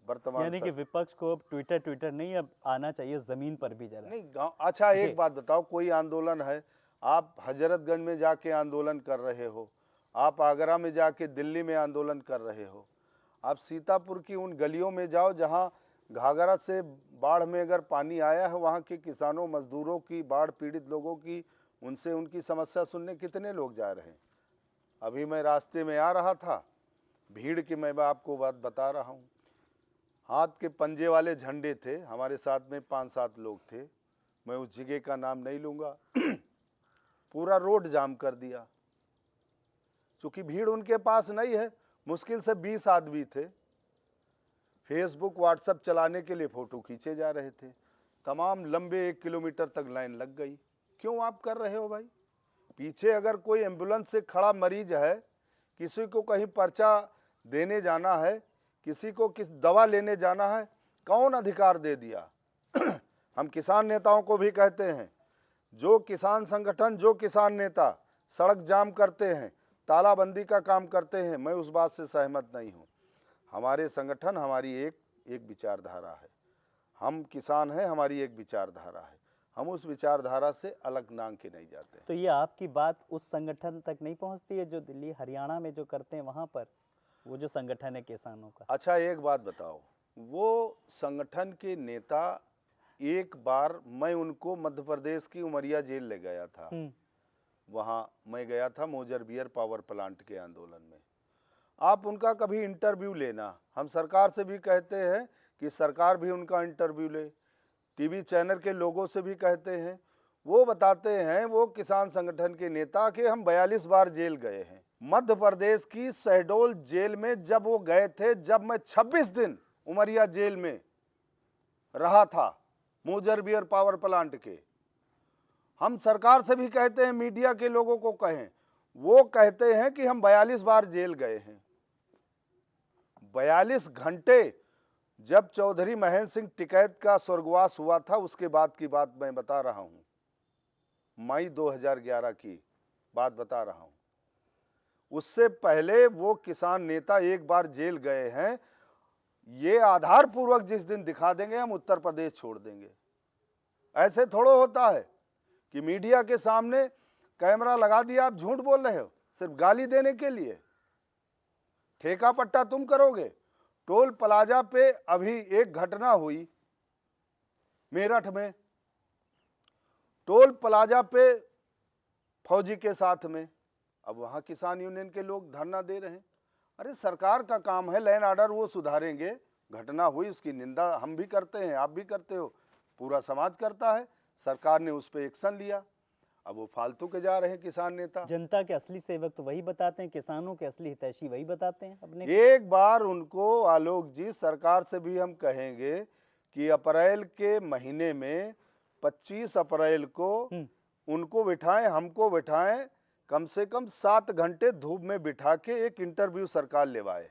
वर्तमान यानी कि विपक्ष को अब ट्विटर नहीं, अब आना चाहिए जमीन पर भी जरा। नहीं गाँव। अच्छा एक बात बताओ, कोई आंदोलन है, आप हजरतगंज में जाके आंदोलन कर रहे हो, आप आगरा में जाके दिल्ली में आंदोलन कर रहे हो, आप सीतापुर की उन गलियों में जाओ जहां घाघरा से बाढ़ में अगर पानी आया है, वहां के किसानों मजदूरों की, बाढ़ पीड़ित लोगों की, उनसे उनकी समस्या सुनने कितने लोग जा रहे हैं। अभी मैं रास्ते में आ रहा था, भीड़ की मैं आपको बात बता रहा हूँ, हाथ के पंजे वाले झंडे थे, हमारे साथ में 5-7 लोग थे, मैं उस जगह का नाम नहीं लूँगा, पूरा रोड जाम कर दिया। चूँकि भीड़ उनके पास नहीं है, मुश्किल से 20 आदमी थे, फेसबुक व्हाट्सएप चलाने के लिए फ़ोटो खींचे जा रहे थे, तमाम लंबे 1 किलोमीटर तक लाइन लग गई। क्यों आप कर रहे हो भाई? पीछे अगर कोई एम्बुलेंस से खड़ा मरीज है, किसी को कहीं पर्चा देने जाना है, किसी को किस दवा लेने जाना है, कौन अधिकार दे दिया? हम किसान नेताओं को भी कहते हैं, जो किसान संगठन, जो किसान नेता सड़क जाम करते हैं, तालाबंदी का काम करते हैं, मैं उस बात से सहमत नहीं हूँ। हमारे संगठन, हमारी एक विचारधारा है, हम किसान हैं, हमारी एक विचारधारा है, हम उस विचारधारा से अलग नांग के नहीं जाते। तो ये आपकी बात उस संगठन तक नहीं पहुंचती है जो दिल्ली हरियाणा में जो करते हैं वहां पर, वो जो संगठन है किसानों का? अच्छा एक बात बताओ, वो संगठन के नेता, एक बार मैं उनको मध्य प्रदेश की उमरिया जेल ले गया था, वहाँ मैं गया था मोजर बियर पावर प्लांट के आंदोलन में। आप उनका कभी इंटरव्यू लेना, हम सरकार से भी कहते हैं कि सरकार भी उनका इंटरव्यू ले, टीवी चैनल के लोगों से भी कहते हैं, वो बताते हैं, वो किसान संगठन के नेता के हम 42 बार जेल गए हैं, मध्य प्रदेश की शहडोल जेल में जब वो गए थे, जब मैं 26 दिन उमरिया जेल में रहा था, मूजर बियर पावर प्लांट के। हम सरकार से भी कहते हैं, मीडिया के लोगों को कहें, वो कहते हैं कि हम 42 बार जेल गए हैं। 42 घंटे जब चौधरी महेंद्र सिंह टिकैत का स्वर्गवास हुआ था, उसके बाद की बात मैं बता रहा हूं, मई 2011 की बात बता रहा हूं। उससे पहले वो किसान नेता एक बार जेल गए हैं। ये आधार पूर्वक जिस दिन दिखा देंगे, हम उत्तर प्रदेश छोड़ देंगे। ऐसे थोड़ा होता है कि मीडिया के सामने कैमरा लगा दिया, आप झूठ बोल रहे हो सिर्फ गाली देने के लिए। ठेका पट्टा तुम करोगे। टोल प्लाजा पे अभी एक घटना हुई मेरठ में, टोल प्लाजा पे फौजी के साथ में। अब वहां किसान यूनियन के लोग धरना दे रहे हैं। अरे सरकार का काम है, लैंड ऑर्डर वो सुधारेंगे। घटना हुई, उसकी निंदा हम भी करते हैं, आप भी करते हो, पूरा समाज करता है। सरकार ने उस पर एक्शन लिया। अब वो फालतू के जा रहे हैं किसान नेता। जनता के असली सेवक तो वही बताते हैं, किसानों के असली हितैषी वही बताते हैं अपने। एक बार उनको आलोक जी, सरकार से भी हम कहेंगे कि अप्रैल के महीने में 25 अप्रैल को उनको बिठाएं, हमको बिठाएं, कम से कम 7 घंटे धूप में बिठा के एक इंटरव्यू सरकार लेवाए।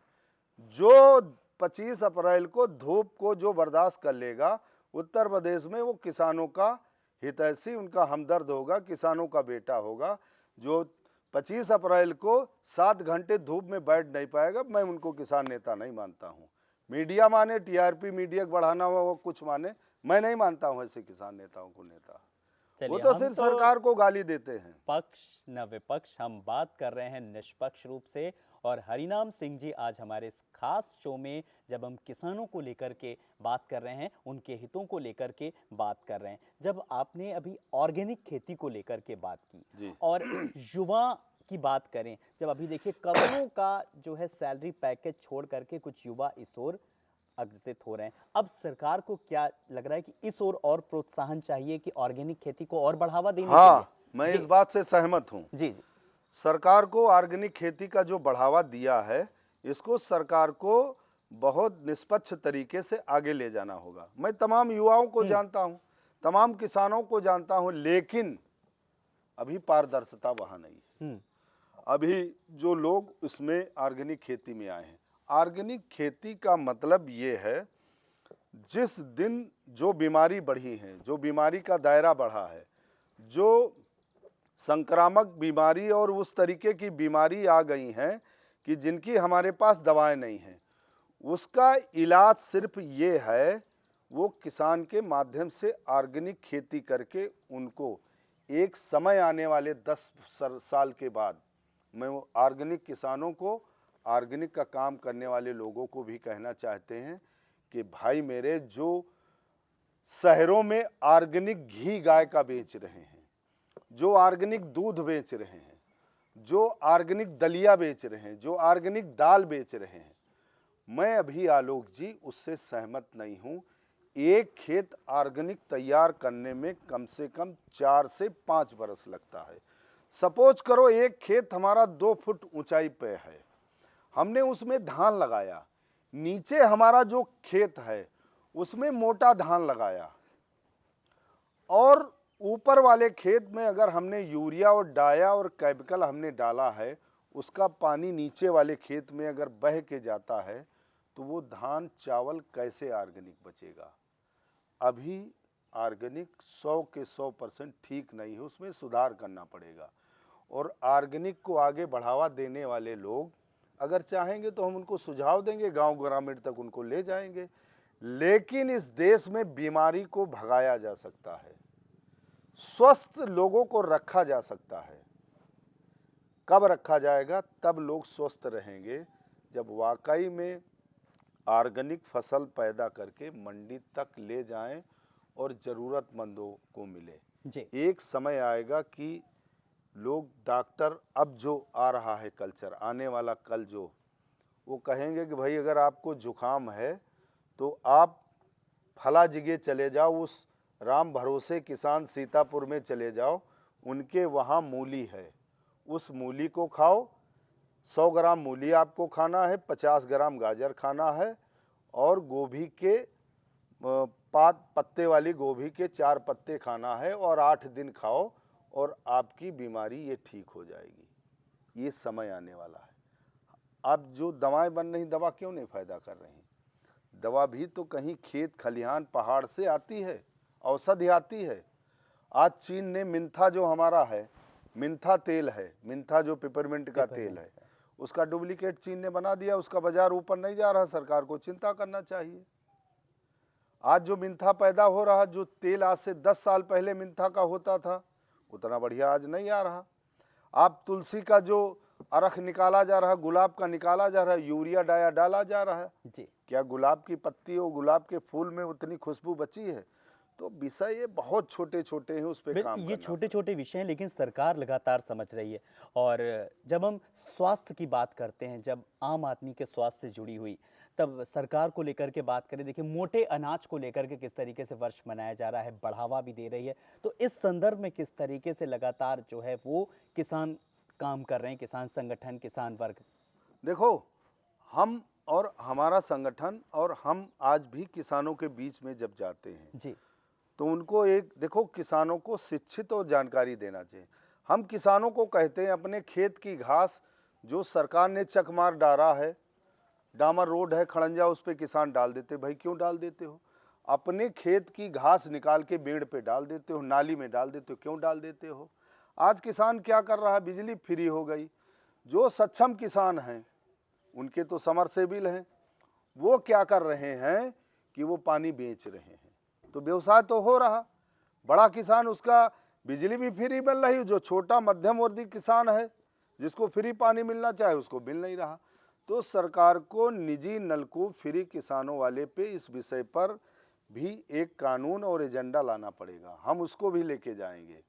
जो 25 अप्रैल को धूप को जो बर्दाश्त कर लेगा, उत्तर प्रदेश में वो किसानों का हितैषी, उनका हमदर्द होगा, किसानों का बेटा होगा। जो 25 अप्रैल को 7 घंटे धूप में बैठ नहीं पाएगा, मैं उनको किसान नेता नहीं मानता हूँ। मीडिया माने, टीआरपी मीडिया बढ़ाना हुआ, वो कुछ माने, मैं नहीं मानता हूँ ऐसे किसान नेताओं को नेता। वो तो सिर्फ सरकार को गाली देते हैं। पक्ष न विपक्ष, हम बात कर रहे हैं निष्पक्ष रूप से। और हरिनाम सिंह जी, आज हमारे इस खास शो में जब हम किसानों को लेकर के बात कर रहे हैं, उनके हितों को लेकर के बात कर रहे हैं, जब आपने अभी ऑर्गेनिक खेती को लेकर के बात की और युवा की बात करें, जब अभी देखिए करोड़ों का जो है सैलरी पैकेज छोड़ करके कुछ युवा इस ओर अग्रसित हो रहे हैं। अब सरकार को क्या लग रहा है कि इस ओर और प्रोत्साहन चाहिए कि ऑर्गेनिक खेती को और बढ़ावा देने के लिए? मैं इस बात से सहमत हूं। जी जी। सरकार को ऑर्गेनिक खेती का जो बढ़ावा दिया है, इसको सरकार को बहुत निष्पक्ष तरीके से आगे ले जाना होगा। मैं तमाम युवाओं को जानता हूं, तमाम किसानों को जानता हूं, लेकिन अभी पारदर्शिता वहां नहीं है। अभी जो लोग इसमें ऑर्गेनिक खेती में आए हैं, ऑर्गेनिक खेती का मतलब ये है, जिस दिन जो बीमारी बढ़ी है, जो बीमारी का दायरा बढ़ा है, जो संक्रामक बीमारी और उस तरीके की बीमारी आ गई हैं कि जिनकी हमारे पास दवाएं नहीं हैं, उसका इलाज सिर्फ ये है, वो किसान के माध्यम से ऑर्गेनिक खेती करके उनको एक समय आने वाले 10 साल के बाद, मैं वो ऑर्गेनिक किसानों को, ऑर्गेनिक का काम करने वाले लोगों को भी कहना चाहते हैं कि भाई मेरे, जो शहरों में ऑर्गेनिक घी गाय का बेच रहे हैं, जो ऑर्गेनिक दूध बेच रहे हैं, जो ऑर्गेनिक दलिया बेच रहे हैं, जो ऑर्गेनिक दाल बेच रहे हैं, मैं अभी आलोक जी उससे सहमत नहीं हूं। एक खेत ऑर्गेनिक तैयार करने में कम से कम 4 से 5 बरस लगता है। सपोज करो एक खेत हमारा 2 फुट ऊंचाई पे है, हमने उसमें धान लगाया, नीचे हमारा जो खेत है उसमें मोटा धान लगाया, और ऊपर वाले खेत में अगर हमने यूरिया और डाया और केमिकल हमने डाला है, उसका पानी नीचे वाले खेत में अगर बह के जाता है, तो वो धान चावल कैसे ऑर्गेनिक बचेगा? अभी ऑर्गेनिक 100 के 100% ठीक नहीं है, उसमें सुधार करना पड़ेगा। और ऑर्गेनिक को आगे बढ़ावा देने वाले लोग अगर चाहेंगे तो हम उनको सुझाव देंगे, गांव ग्रामीण तक उनको ले जाएंगे। लेकिन इस देश में बीमारी को भगाया जा सकता है, स्वस्थ लोगों को रखा जा सकता है। कब रखा जाएगा? तब लोग स्वस्थ रहेंगे जब वाकई में ऑर्गेनिक फसल पैदा करके मंडी तक ले जाएं और ज़रूरतमंदों को मिले। एक समय आएगा कि लोग, डॉक्टर अब जो आ रहा है कल्चर, आने वाला कल जो, वो कहेंगे कि भाई अगर आपको जुकाम है तो आप फला जगह चले जाओ, उस राम भरोसे किसान सीतापुर में चले जाओ, उनके वहाँ मूली है, उस मूली को खाओ, 100 ग्राम मूली आपको खाना है, 50 ग्राम गाजर खाना है और गोभी के पत्ते वाली गोभी के 4 पत्ते खाना है और 8 दिन खाओ और आपकी बीमारी ये ठीक हो जाएगी। ये समय आने वाला है। अब जो दवाएं बन रही, दवा क्यों नहीं फ़ायदा कर रही? दवा भी तो कहीं खेत खलिहान पहाड़ से आती है, औषधि आती है। आज चीन ने मिंथा जो हमारा है, मिंथा तेल है, मिंथा जो पिपरमिंट का तेल है, उसका डुप्लीकेट चीन ने बना दिया। उसका बाजार ऊपर नहीं जा रहा, सरकार को चिंता करना चाहिए। आज जो मिंथा पैदा हो रहा, जो तेल आज से 10 साल पहले मिंथा का होता था, उतना बढ़िया आज नहीं आ रहा। आप तुलसी का जो अरख निकाला जा रहा है, गुलाब का निकाला जा रहा है, यूरिया डाया डाला जा रहा है जी। क्या गुलाब की पत्ती और गुलाब के फूल में उतनी खुशबू बची है? तो विषय ये बहुत छोटे छोटे हैं, उस पर काम ये करना छोटे छोटे विषय हैं, लेकिन सरकार लगातार समझ रही है। और जब हम स्वास्थ्य की बात करते हैं, जब आम आदमी के स्वास्थ्य से जुड़ी हुई, तब सरकार को लेकर के बात करें, देखिए मोटे अनाज को लेकर के किस तरीके से वर्ष मनाया जा रहा है, बढ़ावा भी दे रही है। तो इस संदर्भ में किस तरीके से लगातार जो है वो किसान काम कर रहे हैं, किसान संगठन, किसान वर्ग? देखो, हम और हमारा संगठन और हम आज भी किसानों के बीच में जब जाते हैं जी। तो उनको एक देखो, किसानों को शिक्षित और जानकारी देना चाहिए। हम किसानों को कहते हैं अपने खेत की घास जो सरकार ने चकमार डाला है, डामर रोड है खड़ंजा, उस पे किसान डाल देते। भाई क्यों डाल देते हो? अपने खेत की घास निकाल के बेड़ पे डाल देते हो, नाली में डाल देते हो, क्यों डाल देते हो? आज किसान क्या कर रहा है? बिजली फ्री हो गई। जो सक्षम किसान हैं उनके तो समरसेबिल हैं, वो क्या कर रहे हैं कि वो पानी बेच रहे हैं, तो व्यवसाय तो हो रहा। बड़ा किसान उसका बिजली भी फ्री मिल रही, जो छोटा मध्यम वर्गीय किसान है जिसको फ्री पानी मिलना चाहे उसको मिल नहीं रहा। तो सरकार को निजी नलकूप फ्री किसानों वाले पे इस विषय पर भी एक कानून और एजेंडा लाना पड़ेगा। हम उसको भी लेके जाएंगे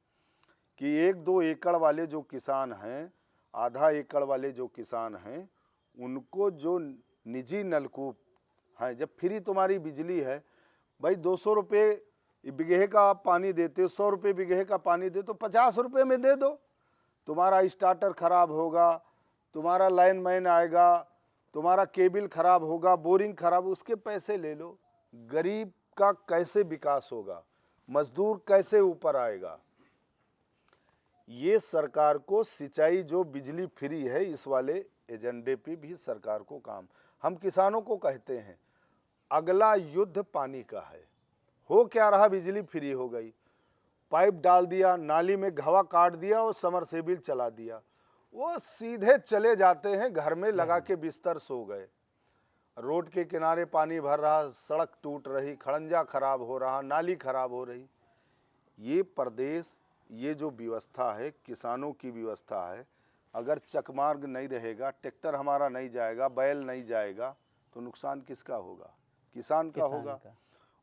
कि 1-2 एकड़ वाले जो किसान हैं, आधा एकड़ वाले जो किसान हैं, उनको जो निजी नलकूप हैं, जब फ्री तुम्हारी बिजली है, भाई 200 रुपये बिगहे का आप पानी देते हो, 100 रुपये बिगहे का पानी दे तो 50 रुपये में दे दो। तुम्हारा स्टार्टर खराब होगा, तुम्हारा लाइनमैन आएगा, तुम्हारा केबल खराब होगा, बोरिंग खराब, उसके पैसे ले लो। गरीब का कैसे विकास होगा? मजदूर कैसे ऊपर आएगा? ये सरकार को सिंचाई जो बिजली फ्री है, इस वाले एजेंडे पे भी सरकार को काम। हम किसानों को कहते हैं अगला युद्ध पानी का है। हो क्या रहा? बिजली फ्री हो गई, पाइप डाल दिया, नाली में घवा काट दिया और समरसेबिल चला दिया, वो सीधे चले जाते हैं घर में लगा के बिस्तर सो गए। रोड के किनारे पानी भर रहा, सड़क टूट रही, खड़ंजा खराब हो रहा, नाली खराब हो रही। ये प्रदेश, ये जो व्यवस्था है, किसानों की व्यवस्था है, अगर चकमार्ग नहीं रहेगा, ट्रैक्टर हमारा नहीं जाएगा, बैल नहीं जाएगा, तो नुकसान किसका होगा? किसान का होगा।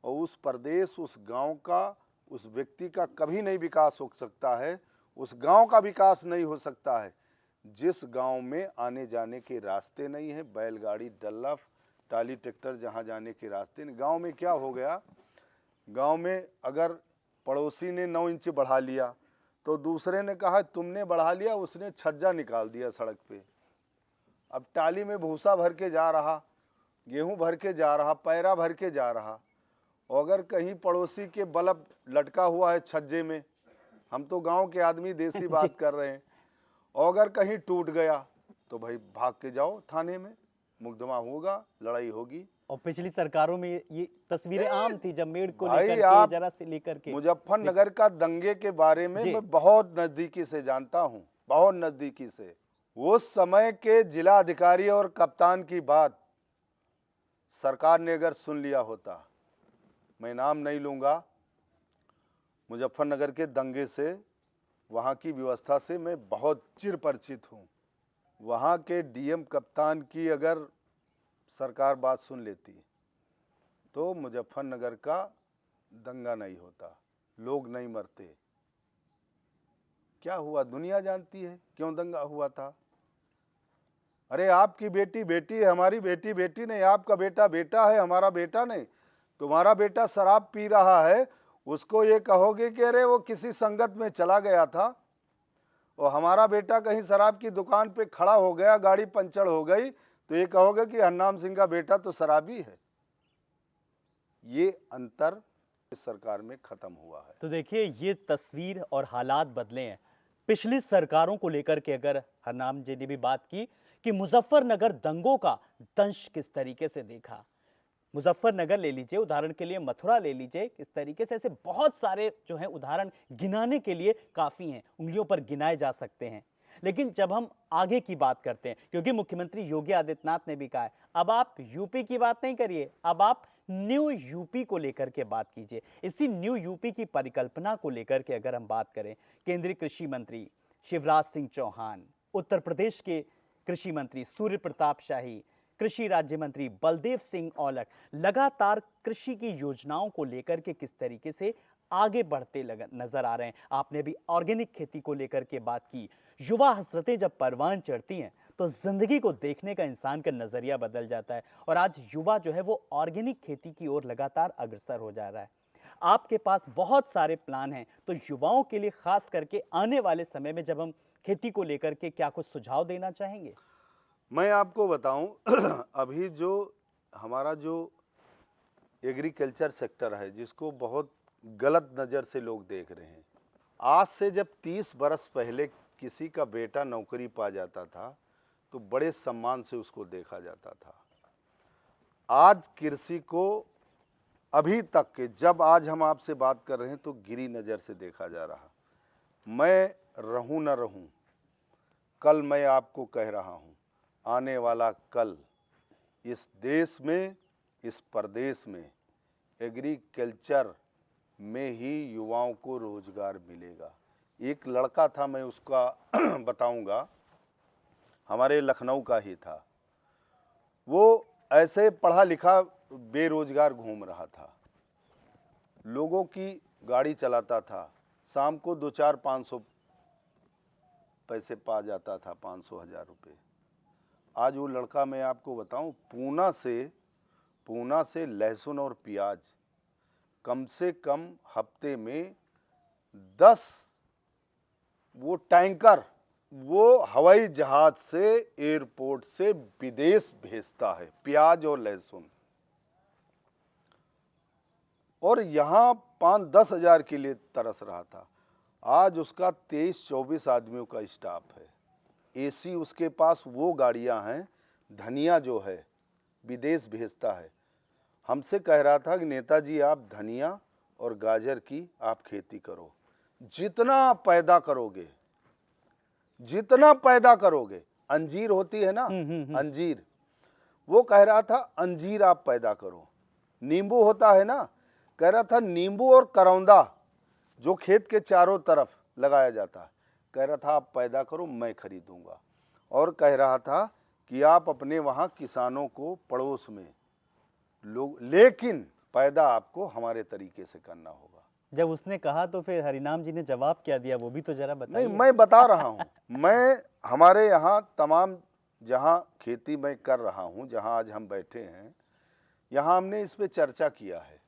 और उस प्रदेश, उस गांव का, उस व्यक्ति का कभी नहीं विकास हो सकता है, उस गांव का विकास नहीं हो सकता है जिस गांव में आने जाने के रास्ते नहीं है, बैलगाड़ी, डल्ला, टाली, ट्रैक्टर जहां जाने के रास्ते नहीं। गांव में क्या हो गया? गांव में अगर पड़ोसी ने 9 इंच बढ़ा लिया तो दूसरे ने कहा तुमने बढ़ा लिया, उसने छज्जा निकाल दिया सड़क पे। अब टाली में भूसा भर के जा रहा, गेहूं भर के जा रहा, पैरा भर के जा रहा, और अगर कहीं पड़ोसी के बल्ब लटका हुआ है छज्जे में, हम तो गांव के आदमी देसी बात कर रहे हैं, और अगर कहीं टूट गया तो भाई भाग के जाओ थाने में, मुकदमा होगा, लड़ाई होगी। और पिछली सरकारों में ये तस्वीरें आम थी, जब मेड़ को भाई लेकर आप के, जरा से लेकर के। मुजफ्फरनगर का दंगे के बारे में मैं बहुत नजदीकी से जानता हूं, बहुत नजदीकी से। उस समय के जिला अधिकारी और कप्तान की बात सरकार ने अगर सुन लिया होता, मैं नाम नहीं लूंगा, मुजफ्फरनगर के दंगे से, वहाँ की व्यवस्था से मैं बहुत चिर परिचित हूँ। वहाँ के डीएम कप्तान की अगर सरकार बात सुन लेती तो मुजफ्फरनगर का दंगा नहीं होता, लोग नहीं मरते। क्या हुआ दुनिया जानती है, क्यों दंगा हुआ था। अरे आपकी बेटी बेटी है, हमारी बेटी बेटी नहीं, आपका बेटा बेटा है, हमारा बेटा नहीं। तुम्हारा बेटा शराब पी रहा है, उसको ये कहोगे कि अरे वो किसी संगत में चला गया था, और हमारा बेटा कहीं शराब की दुकान पे खड़ा हो गया, गाड़ी पंचर हो गई, तो ये कहोगे कि हरनाम सिंह का बेटा तो शराबी है। ये अंतर इस सरकार में खत्म हुआ है। तो देखिए, ये तस्वीर और हालात बदले हैं। पिछली सरकारों को लेकर के अगर हरनाम जी ने भी बात की कि मुजफ्फरनगर दंगों का दंश किस तरीके से देखा। मुजफ्फरनगर ले लीजिए, उदाहरण के लिए मथुरा ले लीजिए, इस तरीके से ऐसे बहुत सारे जो हैं उदाहरण गिनाने के लिए काफी हैं, उंगलियों पर गिनाए जा सकते हैं। लेकिन जब हम आगे की बात करते हैं, क्योंकि मुख्यमंत्री योगी आदित्यनाथ ने भी कहा है, अब आप यूपी की बात नहीं करिए, अब आप न्यू यूपी को लेकर के बात कीजिए। इसी न्यू यूपी की परिकल्पना को लेकर के अगर हम बात करें, केंद्रीय कृषि मंत्री शिवराज सिंह चौहान, उत्तर प्रदेश के कृषि मंत्री सूर्य प्रताप शाही, कृषि राज्य मंत्री बलदेव सिंह औलख लगातार कृषि की योजनाओं को लेकर के किस तरीके से आगे बढ़ते नजर आ रहे हैं। आपने भी ऑर्गेनिक खेती को लेकर के बात की। युवा हसरतें जब परवान चढ़ती हैं तो जिंदगी को देखने का इंसान का नजरिया बदल जाता है, और आज युवा जो है वो ऑर्गेनिक खेती की ओर लगातार अग्रसर हो जा रहा है। आपके पास बहुत सारे प्लान हैं, तो युवाओं के लिए खास करके आने वाले समय में जब हम खेती को लेकर के क्या कुछ सुझाव देना चाहेंगे? मैं आपको बताऊं अभी जो हमारा जो एग्रीकल्चर सेक्टर है, जिसको बहुत गलत नज़र से लोग देख रहे हैं, आज से जब 30 बरस पहले किसी का बेटा नौकरी पा जाता था तो बड़े सम्मान से उसको देखा जाता था। आज कृषि को अभी तक के, जब आज हम आपसे बात कर रहे हैं तो गिरी नज़र से देखा जा रहा। मैं रहूं न रहूं, कल मैं आपको कह रहा हूं, आने वाला कल इस देश में, इस प्रदेश में एग्रीकल्चर में ही युवाओं को रोजगार मिलेगा। एक लड़का था, मैं उसका बताऊंगा, हमारे लखनऊ का ही था। वो ऐसे पढ़ा लिखा बेरोजगार घूम रहा था, लोगों की गाड़ी चलाता था, शाम को 2-4-500 पैसे पा जाता था, 500-1000 रुपये। आज वो लड़का, मैं आपको बताऊं, पूना से लहसुन और प्याज कम से कम हफ्ते में 10 वो टैंकर वो हवाई जहाज से एयरपोर्ट से विदेश भेजता है, प्याज और लहसुन। और यहाँ 5-10 हज़ार के लिए तरस रहा था। आज उसका 23-24 आदमियों का स्टाफ है, एसी उसके पास वो गाड़ियां हैं। धनिया जो है विदेश भेजता है। हमसे कह रहा था कि नेताजी आप धनिया और गाजर की आप खेती करो, जितना पैदा करोगे, अंजीर होती है ना, अंजीर, वो कह रहा था अंजीर आप पैदा करो। नींबू होता है ना, कह रहा था नींबू और करौंदा जो खेत के चारों तरफ लगाया जाता है, कह रहा था आप पैदा करो, मैं खरीदूंगा। और कह रहा था कि आप अपने वहाँ किसानों को पड़ोस में लोग, लेकिन पैदा आपको हमारे तरीके से करना होगा। जब उसने कहा तो फिर हरिनाम जी ने जवाब क्या दिया, वो भी तो जरा बताइए। नहीं, मैं बता रहा हूँ। मैं हमारे यहाँ तमाम जहाँ खेती मैं कर रहा हूँ, जहाँ आज हम बैठे हैं, यहाँ हमने इस पे चर्चा किया है।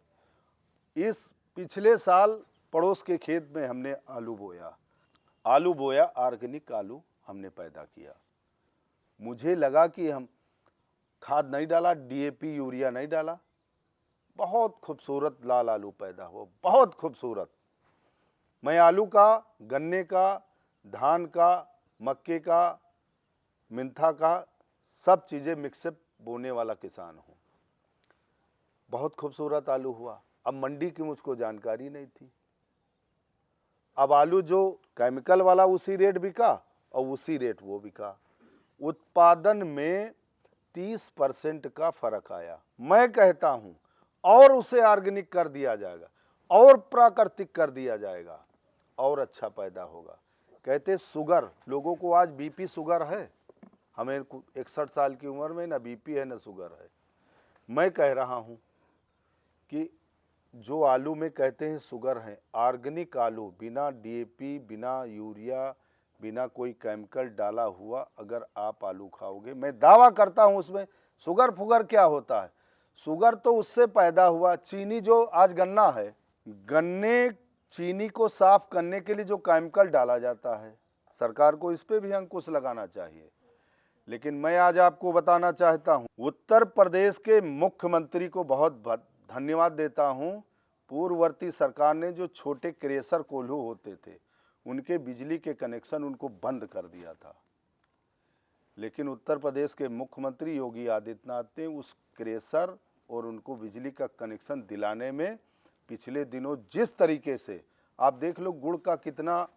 इस पिछले साल पड़ोस के खेत में हमने आलू बोया, ऑर्गेनिक आलू हमने पैदा किया। मुझे लगा कि हम खाद नहीं डाला, डीएपी यूरिया नहीं डाला, बहुत खूबसूरत लाल आलू पैदा हुआ, बहुत खूबसूरत। मैं आलू का, गन्ने का, धान का, मक्के का, मिंथा का, सब चीज़ें मिक्सअप बोने वाला किसान हूँ। बहुत खूबसूरत आलू हुआ। अब मंडी की मुझको जानकारी नहीं थी। अब आलू जो केमिकल वाला उसी रेट बिका और उसी रेट वो बिका। उत्पादन में 30% का फर्क आया। मैं कहता हूं और उसे ऑर्गेनिक कर दिया जाएगा और प्राकृतिक कर दिया जाएगा और अच्छा पैदा होगा। कहते शुगर, लोगों को आज बीपी शुगर है, हमें 61 साल की उम्र में ना बीपी है ना शुगर है। मैं कह रहा हूं कि जो आलू में कहते हैं शुगर है, ऑर्गेनिक आलू बिना डीएपी, बिना यूरिया, बिना कोई केमिकल डाला हुआ अगर आप आलू खाओगे, मैं दावा करता हूं उसमें शुगर फुगर क्या होता है। शुगर तो उससे पैदा हुआ। चीनी जो आज गन्ना है, गन्ने चीनी को साफ करने के लिए जो केमिकल डाला जाता है, सरकार को इस पे भी अंकुश लगाना चाहिए। लेकिन मैं आज आपको बताना चाहता हूं, उत्तर प्रदेश के मुख्यमंत्री को बहुत धन्यवाद देता हूं। पूर्ववर्ती सरकार ने जो छोटे क्रेशर कोल्हू होते थे उनके बिजली के कनेक्शन उनको बंद कर दिया था, लेकिन उत्तर प्रदेश के मुख्यमंत्री योगी आदित्यनाथ ने उस क्रेशर और उनको बिजली का कनेक्शन दिलाने में पिछले दिनों जिस तरीके से, आप देख लो गुड़ का कितना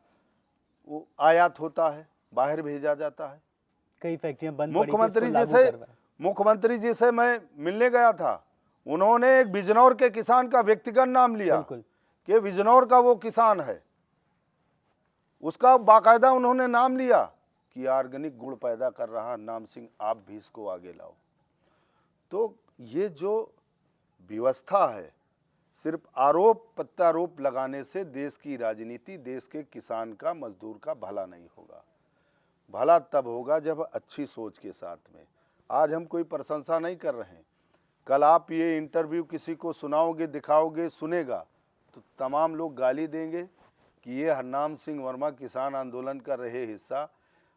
वो आयात होता है, बाहर भेजा जाता है। कई फैक्ट्रियां बंद पड़ी थी, उसको लागू करवाया। मुख्यमंत्री जी से मैं मिलने गया था, उन्होंने एक बिजनौर के किसान का व्यक्तिगत नाम लिया बिल्कुल। कि बिजनौर का वो किसान है, उसका बाकायदा उन्होंने नाम लिया कि ऑर्गेनिक गुड़ पैदा कर रहा नाम सिंह, आप भी इसको आगे लाओ। तो ये जो व्यवस्था है, सिर्फ आरोप प्रत्यारोप लगाने से देश की राजनीति, देश के किसान का, मजदूर का भला नहीं होगा। भला तब होगा जब अच्छी सोच के साथ में। आज हम कोई प्रशंसा नहीं कर रहे हैं, कल आप ये इंटरव्यू किसी को सुनाओगे, दिखाओगे, सुनेगा तो तमाम लोग गाली देंगे कि ये हरनाम सिंह वर्मा किसान आंदोलन का रहे हिस्सा।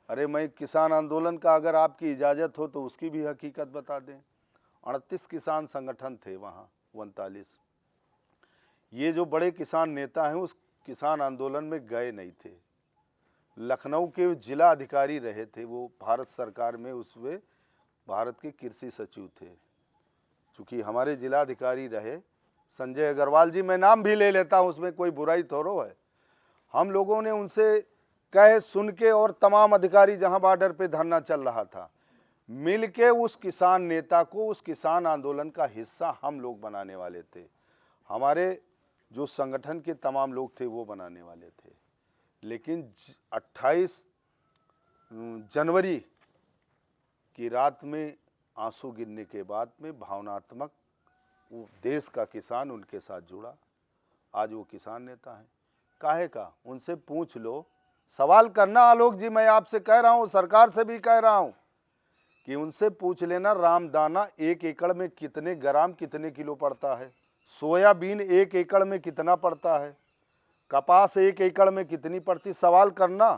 अरे मैं किसान आंदोलन का अगर आपकी इजाज़त हो तो उसकी भी हकीकत बता दें। 38 किसान संगठन थे वहाँ, 39। ये जो बड़े किसान नेता हैं उस किसान आंदोलन में गए नहीं थे। लखनऊ के जिला अधिकारी रहे थे वो भारत सरकार में, उसमें भारत के कृषि सचिव थे। चूँकि हमारे जिला अधिकारी रहे संजय अग्रवाल जी, मैं नाम भी ले लेता हूँ, उसमें कोई बुराई थोड़ो है। हम लोगों ने उनसे कहे सुन के, और तमाम अधिकारी जहाँ बॉर्डर पे धरना चल रहा था, मिल के उस किसान नेता को, उस किसान आंदोलन का हिस्सा हम लोग बनाने वाले थे। हमारे जो संगठन के तमाम लोग थे वो बनाने वाले थे। लेकिन 28 जनवरी की रात में आंसू गिरने के बाद में भावनात्मक वो देश का किसान उनके साथ जुड़ा। आज वो किसान नेता हैं। काहे का? उनसे पूछ लो, सवाल करना आलोक जी, मैं आपसे कह रहा हूँ, सरकार से भी कह रहा हूँ कि उनसे पूछ लेना रामदाना 1 एकड़ में कितने ग्राम, कितने किलो पड़ता है, सोयाबीन 1 एकड़ में कितना पड़ता है, कपास 1 एकड़ में कितनी पड़ती, सवाल करना,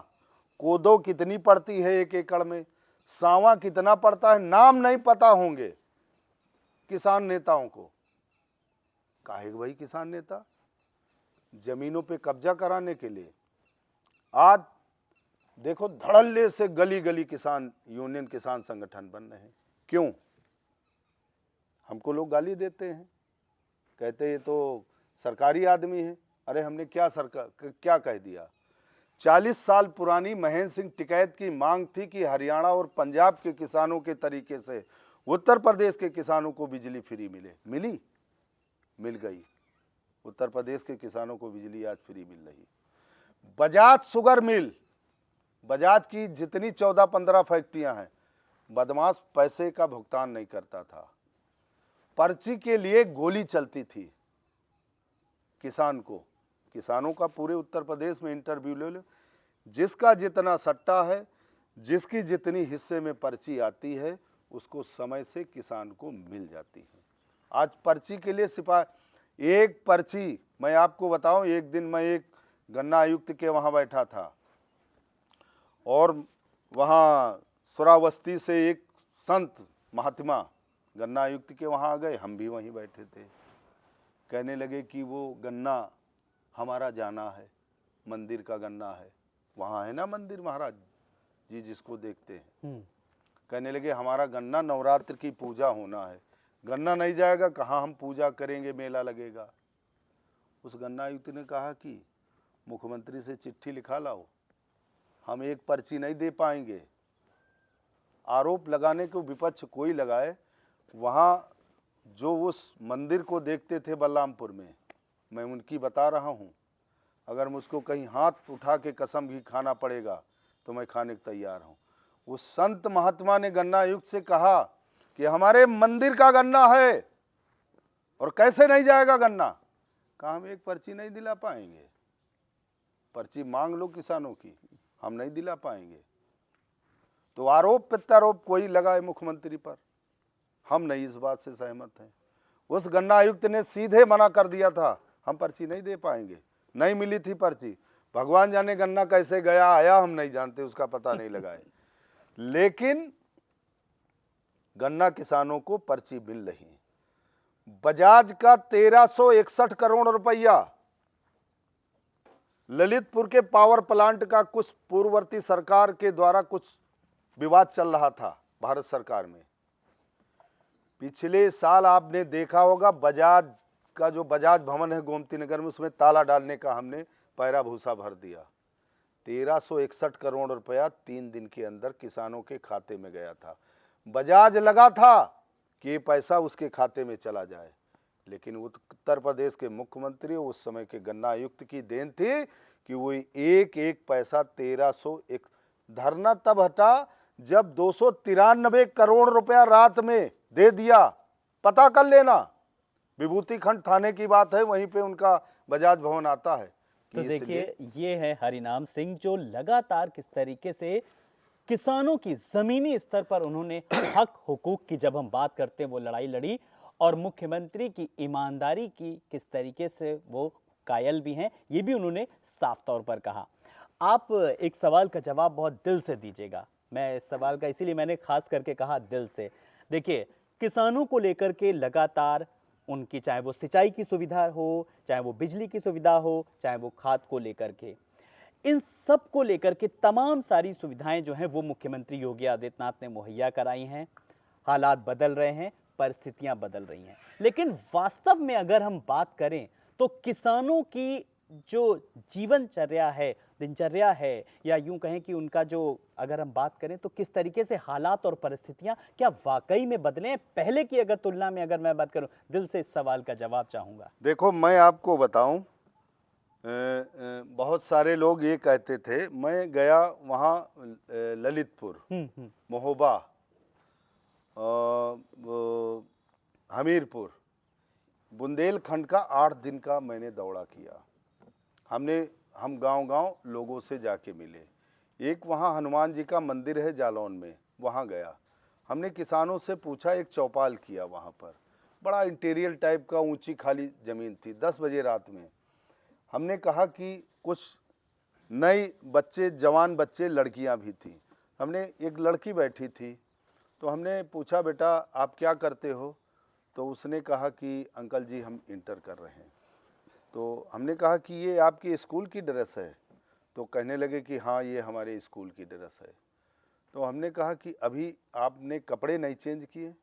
कोदो कितनी पड़ती है 1 एकड़ में, सांवा कितना पड़ता है, नाम नहीं पता होंगे किसान नेताओं को। काहे भाई किसान नेता जमीनों पे कब्जा कराने के लिए। आज देखो धड़ल्ले से गली गली किसान यूनियन, किसान संगठन बन रहे हैं। क्यों? हमको लोग गाली देते हैं, कहते ये तो सरकारी आदमी है। अरे हमने क्या क्या कह दिया? 40 साल पुरानी महेंद्र सिंह टिकैत की मांग थी कि हरियाणा और पंजाब के किसानों के तरीके से उत्तर प्रदेश के किसानों को बिजली फ्री मिले। मिली? मिल गई। उत्तर प्रदेश के किसानों को बिजली आज फ्री मिल रही। बजाज शुगर मिल, बजाज की जितनी 14-15 फैक्ट्रियां हैं, बदमाश पैसे का भुगतान नहीं करता था, पर्ची के लिए गोली चलती थी किसान को। किसानों का पूरे उत्तर प्रदेश में इंटरव्यू ले लो, जिसका जितना सट्टा है, जिसकी जितनी हिस्से में पर्ची आती है, उसको समय से किसान को मिल जाती है। आज पर्ची के लिए सिपाही, एक पर्ची, मैं आपको बताऊं, एक दिन मैं एक गन्ना आयुक्त के वहाँ बैठा था और वहाँ श्रावस्ती से एक संत महात्मा गन्ना आयुक्त के वहाँ आ गए, हम भी वहीं बैठे थे। कहने लगे कि वो गन्ना हमारा जाना है, मंदिर का गन्ना है, वहाँ है ना मंदिर महाराज जी जिसको देखते हैं। कहने लगे हमारा गन्ना नवरात्र की पूजा होना है, गन्ना नहीं जाएगा कहाँ हम पूजा करेंगे, मेला लगेगा। उस गन्ना आयुक्त ने कहा कि मुख्यमंत्री से चिट्ठी लिखा लाओ, हम एक पर्ची नहीं दे पाएंगे। आरोप लगाने को विपक्ष कोई लगाए, वहाँ जो उस मंदिर को देखते थे बलरामपुर में, मैं उनकी बता रहा हूँ, अगर मुझको कहीं हाथ उठा के कसम भी खाना पड़ेगा तो मैं खाने को तैयार हूँ। उस संत महात्मा ने गन्ना आयुक्त से कहा कि हमारे मंदिर का गन्ना है और कैसे नहीं जाएगा गन्ना। कहा हम एक पर्ची नहीं दिला पाएंगे, पर्ची मांग लो किसानों की, हम नहीं दिला पाएंगे। तो आरोप प्रत्यारोप कोई लगाए मुख्यमंत्री पर, हम नहीं इस बात से सहमत हैं। उस गन्ना आयुक्त ने सीधे मना कर दिया था, हम पर्ची नहीं दे पाएंगे। नहीं मिली थी पर्ची, भगवान जाने गन्ना कैसे गया आया हम नहीं जानते, उसका पता नहीं लगाए, लेकिन गन्ना किसानों को पर्ची मिल रही है। बजाज का 1361 करोड़ रुपया, ललितपुर के पावर प्लांट का कुछ पूर्ववर्ती सरकार के द्वारा कुछ विवाद चल रहा था भारत सरकार में। पिछले साल आपने देखा होगा बजाज का जो बजाज भवन है गोमती नगर में, उसमें ताला डालने का हमने पैरा भूसा भर दिया। 1361 करोड़ रुपया 3 दिन के अंदर किसानों के खाते में गया था। बजाज लगा था कि ये पैसा उसके खाते में चला जाए, लेकिन उत्तर प्रदेश के मुख्यमंत्री उस समय के गन्ना आयुक्त की देन थी कि वो एक एक पैसा 1301 धरना तब हटा जब 293 करोड़ रुपया रात में दे दिया। पता कर लेना, विभूति खंड थाने की बात है, वहीं पे उनका बजाज भवन आता है। तो देखिए ये है हरिनाम सिंह, जो लगातार किस तरीके से किसानों की जमीनी स्तर पर उन्होंने हक हुकूक की जब हम बात करते हैं वो लड़ाई लड़ी, और मुख्यमंत्री की ईमानदारी की किस तरीके से वो कायल भी हैं, ये भी उन्होंने साफ तौर पर कहा। आप एक सवाल का जवाब बहुत दिल से दीजिएगा, मैं इस सवाल का इसीलिए मैंने खास करके कहा दिल से। देखिए किसानों को लेकर के लगातार उनकी, चाहे वो सिंचाई की सुविधा हो, चाहे वो बिजली की सुविधा हो, चाहे वो खाद को लेकर के, इन सब को लेकर के तमाम सारी सुविधाएं जो हैं वो मुख्यमंत्री योगी आदित्यनाथ ने मुहैया कराई हैं। हालात बदल रहे हैं, परिस्थितियां बदल रही हैं, लेकिन वास्तव में अगर हम बात करें तो किसानों की जो जीवनचर्या है, दिनचर्या है, या यूं कहें कि उनका जो, अगर हम बात करें तो किस तरीके से हालात और परिस्थितियां क्या वाकई में बदले हैं पहले की अगर तुलना में, अगर मैं बात करूं, दिल से इस सवाल का जवाब चाहूंगा। देखो मैं आपको बताऊं, बहुत सारे लोग ये कहते थे, मैं गया वहाँ ललितपुर, महोबा, हमीरपुर, बुंदेलखंड का 8 दिन का मैंने दौरा किया। हम गांव-गांव लोगों से जाके मिले। एक वहाँ हनुमान जी का मंदिर है जालौन में, वहाँ गया। हमने किसानों से पूछा, एक चौपाल किया वहाँ पर, बड़ा इंटीरियर टाइप का, ऊंची खाली ज़मीन थी। 10 बजे रात में हमने कहा कि कुछ नई बच्चे, जवान बच्चे, लड़कियां भी थी। हमने, एक लड़की बैठी थी, तो हमने पूछा बेटा आप क्या करते हो? तो उसने कहा कि अंकल जी हम इंटर कर रहे हैं। तो हमने कहा कि ये आपकी स्कूल की ड्रेस है? तो कहने लगे कि हाँ ये हमारे स्कूल की ड्रेस है। तो हमने कहा कि अभी आपने कपड़े नहीं चेंज किए?